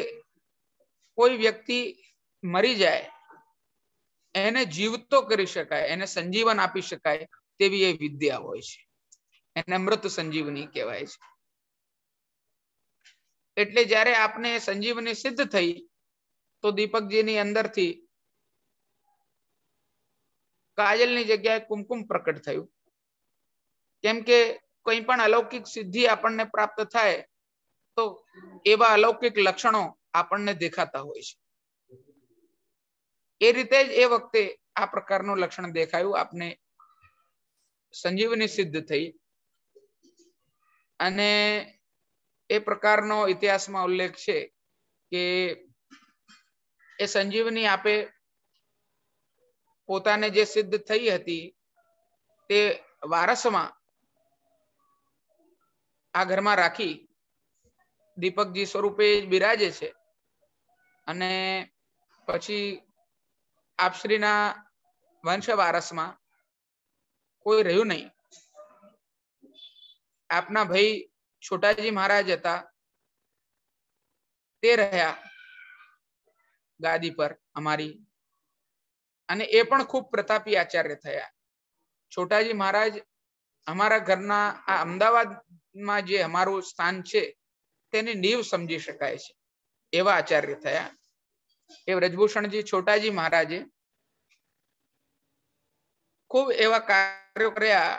કોઈ વ્યક્તિ મરી જાય એને જીવતો કરી શકાય, એને સંજીવન આપી શકાય તેવી એ વિદ્યા હોય છે. એને અમૃત સંજીવની કહેવાય છે. એટલે જ્યારે આપને સંજીવની સિદ્ધ થઈ તો દીપકજીની અંદરથી કાજલની જગ્યાએ કુમકુમ પ્રકટ થયું. કેમ કે કોઈ પણ અલૌકિક સિદ્ધિ આપણને પ્રાપ્ત થાય તો એવા અલૌકિક લક્ષણો આપણને દેખાતા હોય છે. એ રીતે જ એ વખતે આ પ્રકારનું લક્ષણ દેખાયું. આપને સંજીવની સિદ્ધ થઈ અને એ પ્રકારનો ઇતિહાસમાં ઉલ્લેખ છે કે એ સંજીવની આપે પોતાને જે સિદ્ધ થઈ હતી તે વારસમાં આ ઘરમાં રાખી દીપકજી સ્વરૂપે બિરાજે છે. અને પછી આપશ્રીના વંશ વારસમાં કોઈ રહ્યું નહીં. આપના ભાઈ છોટાજી મહારાજ હતા તે રહ્યા ગાદી પર અમારી, અને એ પણ ખૂબ પ્રતાપી આચાર્ય થયા. છોટાજી મહારાજ અમારા ઘરના આ અમદાવાદમાં જે અમારું સ્થાન છે તેની નીવ સમજી શકાય છે એવા આચાર્ય થયા. એ વ્રજભૂષણજી છોટાજી મહારાજે ખૂબ એવા કાર્યો કર્યા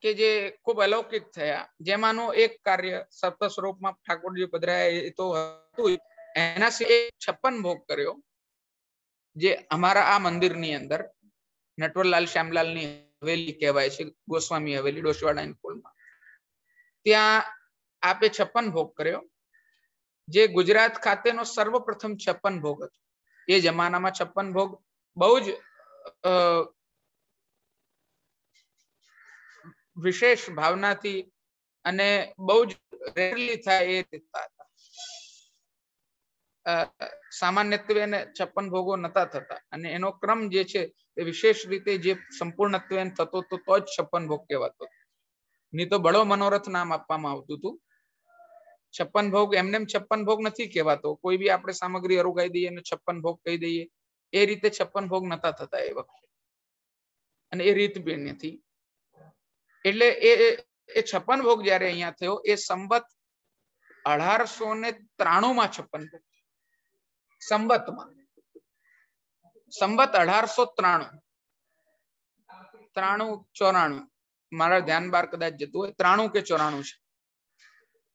કે જે ખૂબ અલૌકિક થયા. જેમાંનું એક કાર્ય સપ્ત સ્વરૂપમાં ઠાકોરજી પધરાયા એ તો હતું. એના સિવાય 56 ભોગ કર્યો જે અમારા આ મંદિરની અંદર નટવરલાલ શ્યામલાલની હવેલી કહેવાય છે, ગોસ્વામી હવેલી ડોશીવાડાની પોલમાં. ત્યાં આપે 56 ભોગ કર્યો જે ગુજરાત ખાતેનો સર્વપ્રથમ 56 ભોગ હતો. એ જમાનામાં 56 ભોગ બહુ જ વિશેષ ભાવનાથી અને બહુ જ રેરલી થાય એ રીતના હતા. સામાન્યત્વે 56 ભોગો નતા થતા અને એનો ક્રમ જે છે એ વિશેષ રીતે જે સંપૂર્ણત્વે થતો તો જ 56 ભોગ કહેવાતો. નહીં તો બળો મનોરથ નામ આપવામાં આવતું હતું. 56 ભોગ એમને 56 ભોગ નથી કહેવાતો. કોઈ બી આપણે સામગ્રી અરુગાઈ દઈએ અને 56 ભોગ કહી દઈએ એ રીતે 56 ભોગ નતા થતા એ વખતે, અને એ રીત બી નથી. એટલે એ 56 ભોગ જયારે અહીંયા થયો એ સંવત 1893 માં 56 ભોગ. સંવતમાં સંવત 1893 મારા ધ્યાન બાર કદાચ જતું હોય 93 કે 94 છે.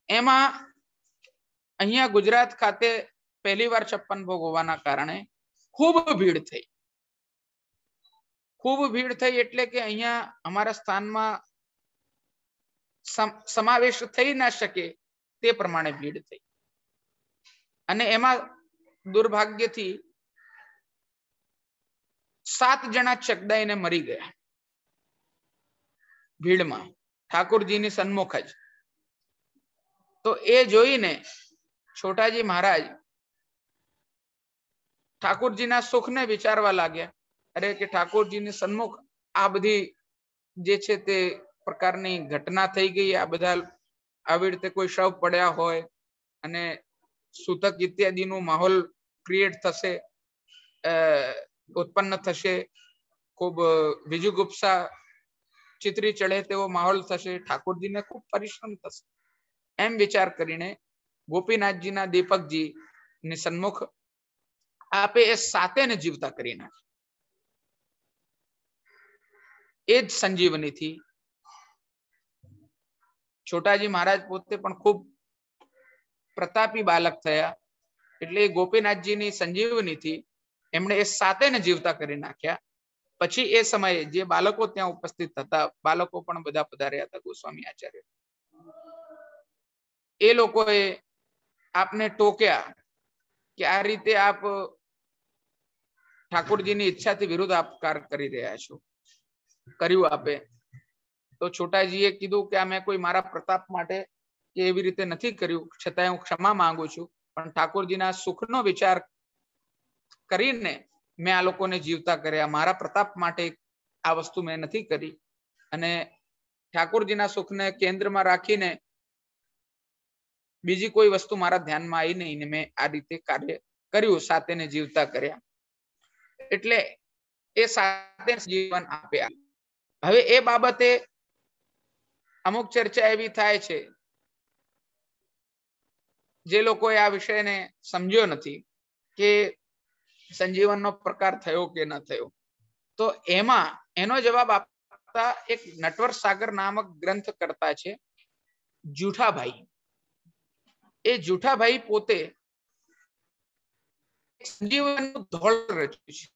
એમાં અહીંયા ગુજરાત ખાતે પહેલી વાર 56 ભોગ હોવાના કારણે ખૂબ ભીડ થઈ. ખૂબ ભીડ થઈ એટલે કે અહીંયા અમારા સ્થાનમાં સમાવેશ થઈ ના શકે તે પ્રમાણે ભીડ થઈ. અને એમાં દુર્ભાગ્યથી 7 જણા ચકદાઈને મરી ગયા ભીડમાં, ઠાકોરજીની સન્મુખ જ. તો એ જોઈને છોટાજી મહારાજ ઠાકોરજીના સુખને વિચારવા લાગ્યા. અરે કે ઠાકોરજીની સન્મુખ આ બધી જે છે તે પ્રકારની ઘટના થઈ ગઈ. આ બધા આવી રીતે કોઈ શવ પડ્યા હોય અને સૂતક ઇત્યાદિનું માહોલ ક્રિએટ થશે, ઉત્પન્ન થશે, ખૂબ વિજુગુપ્સા ચિત્રી ચડે તેવો માહોલ થશે, ઠાકોરજીને ખૂબ પરિશ્રમ થશે. એમ વિચાર કરીને ગોપીનાથજીના દીપકજી ની સન્મુખ આપે એ 7 ને જીવતા કરી નાખે. એ જ સંજીવનીથી છોટાજી મહારાજ પોતે પણ ખૂબ પ્રતાપી બાલક થયા. એટલે ગોપીનાથજીની સંજીવનીથી એમણે એ 7 ને જીવતા કરી નાખ્યા. પછી એ સમયે જે બાળકો ત્યાં ઉપસ્થિત હતા, બાળકો પણ બધા પધાર્યા હતા ગોસ્વામી આચાર્ય. એ લોકોએ આપને ટોક્યા કે આ રીતે આપ ઠાકોરજીની ઈચ્છાથી વિરુદ્ધ આપકાર કરી રહ્યા છો. કર્યું આપે તો છોટાજીએ કીધું કે આ મેં કોઈ મારા પ્રતાપ માટે કે એવી રીતે નથી કર્યું, છતાંય હું ક્ષમા માંગુ છું, પણ ઠાકોરજીના સુખનો વિચાર કરીને મેં આ લોકોને જીવતા કર્યા, મારા પ્રતાપ માટે આ વસ્તુ મેં નથી કરી. અને ઠાકોરજીના સુખને કેન્દ્રમાં રાખીને બીજી કોઈ વસ્તુ મારા ધ્યાનમાં આવી નહીં ને મેં આ રીતે કાર્ય કર્યું, સાથેને જીવતા કર્યા. એટલે એ સાથે જીવન આપ્યા. હવે એ બાબતે અમુક ચર્ચા એવી થાય છે, જે લોકોએ આ વિષયને સમજ્યો નથી કે સંજીવનનો પ્રકાર થયો કે ન થયો. તો એમાં એનો જવાબ આપતા એક નટવર સાગર નામક ગ્રંથ કરતા છે જુઠાભાઈ. એ જુઠાભાઈ પોતે સંજીવનનું ધોળ રચ્યું છે.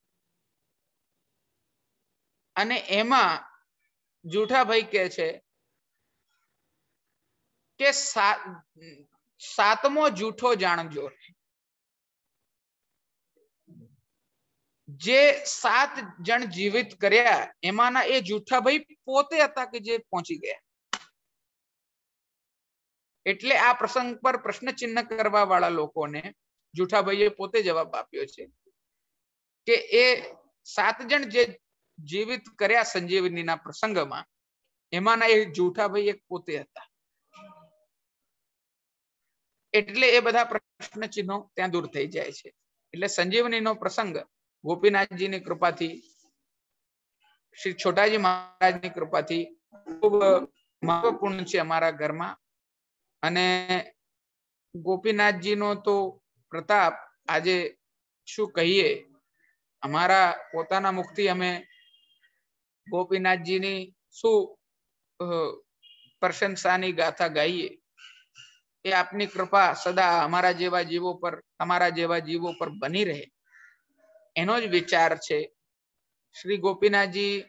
અને એમાં જુઠાભાઈ કહે છે કે સાતમો જૂઠો જાણજો. જે 7 જણ જીવિત કર્યા એમાંના એ જુઠાભાઈ પોતે હતા કે જે પહોંચી ગયા. એટલે આ પ્રસંગ પર પ્રશ્ન ચિહ્ન કરવા વાળા લોકોને જુઠાભાઈએ પોતે જવાબ આપ્યો છે કે એ 7 જણ જે જીવિત કર્યા સંજીવનીના પ્રસંગમાં, એમાંના એ જુઠાભાઈ એક પોતે હતા. એટલે એ બધા પ્રશ્ન ચિહ્નો ત્યાં દૂર થઈ જાય છે. એટલે સંજીવનીનો પ્રસંગ ગોપીનાથજીની કૃપાથી, શ્રી છોટાજી મહારાજની કૃપાથી ખૂબ મહત્વપૂર્ણ છે અમારા ઘરમાં. અને ગોપીનાથજીનો તો પ્રતાપ આજે શું કહીએ, અમારા પોતાના મુખથી અમે ગોપીનાથજીની શું પ્રશંસાની ગાથા ગાઈએ. એ આપની કૃપા સદા અમારા જેવા જીવો પર, તમારા જેવા જીવો પર બની રહે, એનો જ વિચાર છે. શ્રી ગોપીનાથજી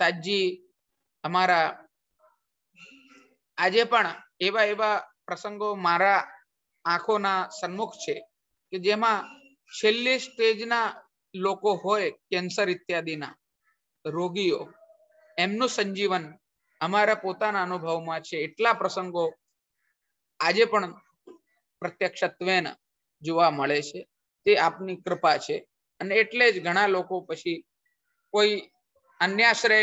તાજી અમારા આજે પણ એવા એવા પ્રસંગો મારા આંખોના સન્મુખ છે કે જેમાં છેલ્લી સ્ટેજના લોકો હોય, કેન્સર ઇત્યાદિના રોગીઓ, એમનું સંજીવન અમારા પોતાના અનુભવમાં છે. એટલા પ્રસંગો આજે પણ પ્રત્યક્ષત્વેન જોવા મળે છે. તે આપની કૃપા છે. અને એટલે જ ઘણા લોકો પછી કોઈ અન્યાશ્રય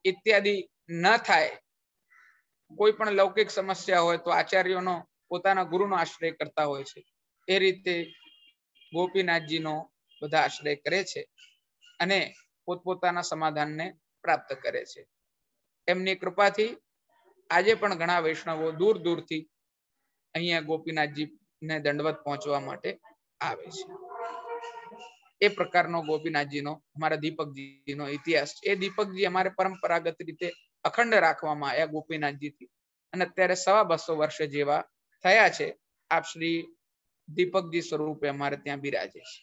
ઇત્યાદિ ન થાય, કોઈ પણ લૌકિક સમસ્યા હોય તો આચાર્યોનો, પોતાના ગુરુનો આશ્રય કરતા હોય છે. એ રીતે ગોપીનાથજીનો બધા આશ્રય કરે છે અને પોતપોતાના સમાધાનને પ્રાપ્ત કરે છે. એમની કૃપાથી આજે પણ ઘણા વૈષ્ણવો દૂર દૂરથી અહીંયા ગોપીનાથજીને દંડવત પહોંચવા માટે આવે છે. એ પ્રકારનો ગોપીનાથજીનો, અમારા દીપકજીનો ઇતિહાસ. એ દીપકજી અમારે પરંપરાગત રીતે અખંડ રાખવામાં આવ્યા ગોપીનાથજીથી. અને અત્યારે 250 વર્ષ જેવા થયા છે. આપ શ્રી દીપકજી સ્વરૂપે અમારે ત્યાં બિરાજે છે.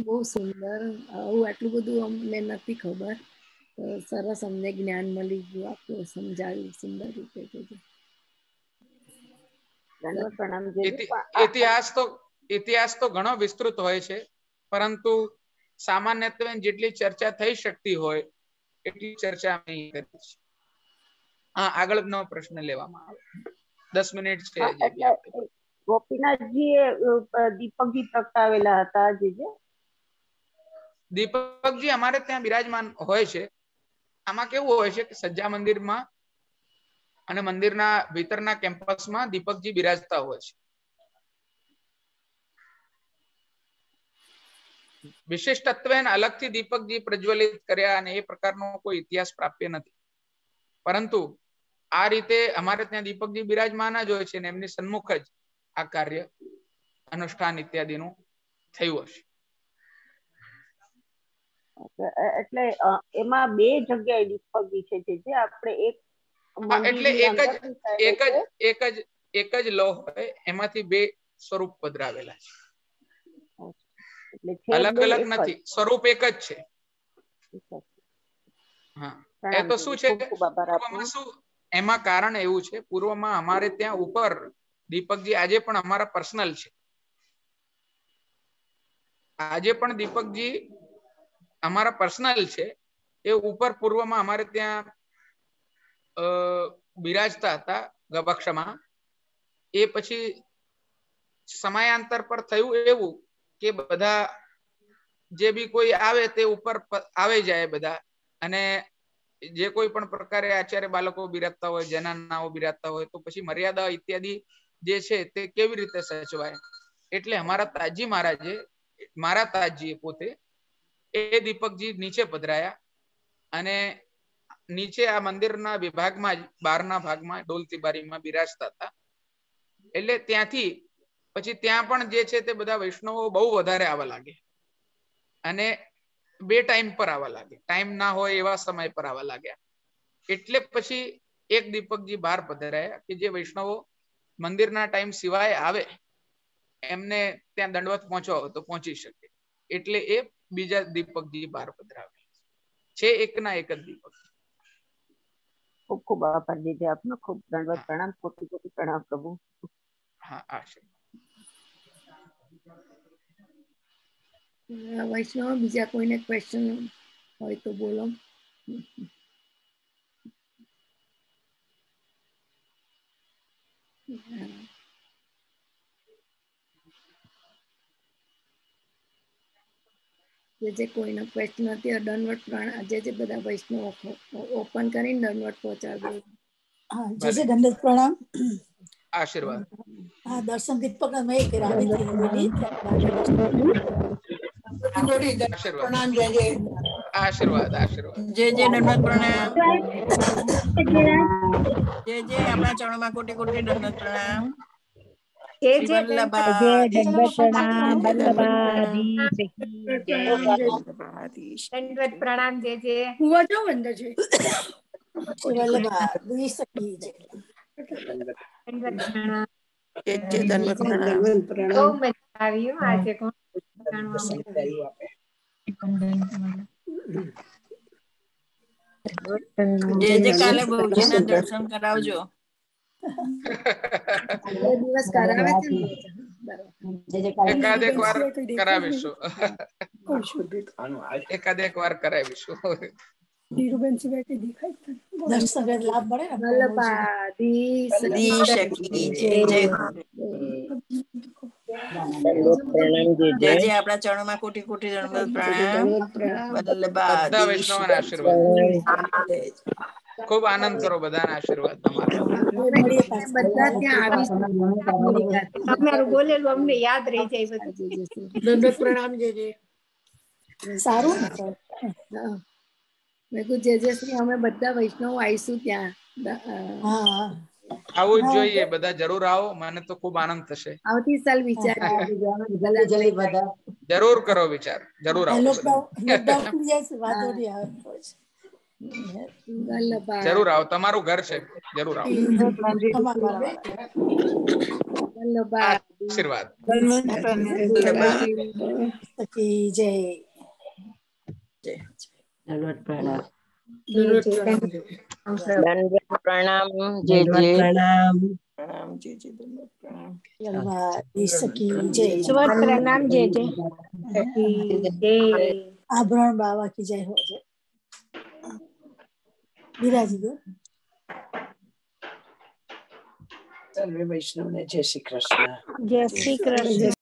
બહુ સુંદર. આટલું બધું અમને નથી ખબર. સરસ અમને જ્ઞાન મળી ગયું, આપનું સમજાવ્યું સુંદર રીતે. ઇતિહાસ તો ઘણો વિસ્તૃત હોય છે, પરંતુ સામાન્યત્વે જેટલી ચર્ચા થઈ શકતી હોય એટલી ચર્ચા અમે કરી છે. હા, આગળનો પ્રશ્ન લેવામાં આવે. 10 મિનિટ છે. ગોપીનાથજી દીપકજી પ્રગટાવેલા હતા. દીપકજી અમારે ત્યાં બિરાજમાન હોય છે. આમાં કેવું હોય છે કે સજ્જા મંદિરમાં અને મંદિરના ભીતરના કેમ્પસમાં દીપકજી બિરાજતા હોય છે. વિશિષ્ટત્વેન અલગથી દીપકજી પ્રજ્વલિત કર્યા અને એ પ્રકારનો કોઈ ઇતિહાસ પ્રાપ્ય નથી. પરંતુ આ રીતે અમારે ત્યાં દીપકજી બિરાજમાન જ હોય છે ને એમની સન્મુખ જ આ કાર્ય અનુષ્ઠાન ઇત્યાદિનું થયું હશે. એટલે એમાં 2 જગ્યાએ દીપકજી છે, જે આપણે એક જ લોહ હોય, એમાંથી 2 સ્વરૂપ પધરાવેલા છે. અલગ અલગ નથી, સ્વરૂપ એક જ છે. હા, એ તો શું છે, એમાં કારણ એવું છે, પૂર્વમાં અમારે ત્યાં ઉપર દીપકજી આજે પણ અમારા પર્સનલ છે. આજે પણ દીપકજી અમારા પર્સનલ છે. એ ઉપર પૂર્વમાં અમારે ત્યાં બિરાજતા હતા ગભક્ષમાં. એ પછી સમયાંતર પર થયું એવું કે બધા જે બી કોઈ આવે તે ઉપર આવી જાય બધા, અને જે કોઈ પણ પ્રકારે આચાર્ય બાળકો બિરાજતા હોય, જનાનાઓ બિરાજતા હોય, તો પછી મર્યાદા ઇત્યાદિ જે છે તે કેવી રીતે સચવાય. એટલે અમારા તાજી મહારાજે, મારા તાજી પોતે એ દીપકજી નીચે પધરાયા અને નીચે આ મંદિરના વિભાગમાં જ બહારના ભાગમાં ડોલતી બારીમાં બિરાજતા હતા. એટલે ત્યાંથી પછી ત્યાં પણ જે છે તે બધા વૈષ્ણવો બહુ વધારે આવવા લાગે અને 2 ટાઈમ પર આવવા લાગે, ટાઈમ ના હોય એવા સમય પર આવવા લાગ્યા. એટલે પછી એક દીપકજી બહાર પધરાયા કે જે વૈષ્ણવો મંદિરના ટાઈમ સિવાય આવે એમને ત્યાં દંડવત પહોંચવો તો પહોંચી શકે. એટલે એ બીજા દીપકજી બહાર પધરાવે છે. એકના એક જ દીપક. ખૂબ ખૂબ આભાર જે આપનો. ખૂબ દંડવત પ્રણામ. કોટી કોટી પ્રણામ પ્રભુ. હા, આશીર્વાદ. વૈષ્ણવ બીજા કોઈને ક્વેશ્ચન હોય તો બોલો. જે કોઈનો ક્વેશ્ચન નથી, દંડવત પ્રણામ. જે બધા વૈષ્ણવ ઓપન કરીને દંડવત પહોંચાડો. હા, જે દંડવત પ્રણામ. આશીર્વાદ. હા, દર્શન દીપક મેં કરાવી હતી હવેલી. પ્રણામ. જય જય. આશીર્વાદ. આશીર્વાદ. જય જય દંડવત પ્રણામ. જય જય આપણા ચરણોમાં કોટી કોટી દંડવત પ્રણામ. જય શ્રી જય વલ્લભાધીશ. દંડવત પ્રણામ. દંડવત પ્રણામ. જય જય. હુવા જાઓ અંદર છે. શ્રી વલ્લભાધીશ કી જય. દંડવત પ્રણામ. જય જય દંડવત પ્રણામ. બહુ મજા આવી હો આજે જાણવા મળ્યું. જે જે કાલે બહુજીના દર્શન કરાવજો. બે દિવસ કરાવે છે ને. એકાદ એક વાર કરાવીશું. એકાદ એક વાર કરાવીશું. દર્શન લાભ મળે ને. વલ્લભાધીશ કી જય. જય જય જય આપણા ચરણોમાં કોટી કોટી દંડવત પ્રણામ. બધા વલ્લભાધીશ. વૈષ્ણવના આશીર્વાદ. ખૂબ આનંદ કરો, બધાના આશીર્વાદ તમારા. બધા ત્યાં આવીશું. તમારું બોલેલું અમને યાદ રહી જાય બધું. દંડવત પ્રણામ. જે જે સારું ને. હા, મેં કીધું જે શ્રી અમે બધા વૈષ્ણવ આવીશું ત્યાં. હા, આવું જ જોઈએ, બધા જરૂર આવો. મને તો ખૂબ આનંદ થશે. આવતી સાલ વિચાર જરૂર કરો વિચાર. જરૂર આવો. લોકડાઉન ખુલી જાય છે, વાંધો નહીં આવે. જરૂર આવો. તમારું ઘર છે. જરૂર આવો. આશીર્વાદ. કી જય. દંડવત પ્રણામ. દંડવત પ્રણામ. જય જય. પ્રણામ. જય જય દંડવત પ્રણામ. વલ્લભાધીશ કી જય. દંડવત પ્રણામ. જય જય. જય. આભરણ બાવા કી જય હો જય. વિરાજી દો. સર્વે વૈષ્ણવને જય શ્રી કૃષ્ણ. જય શ્રી કૃષ્ણ.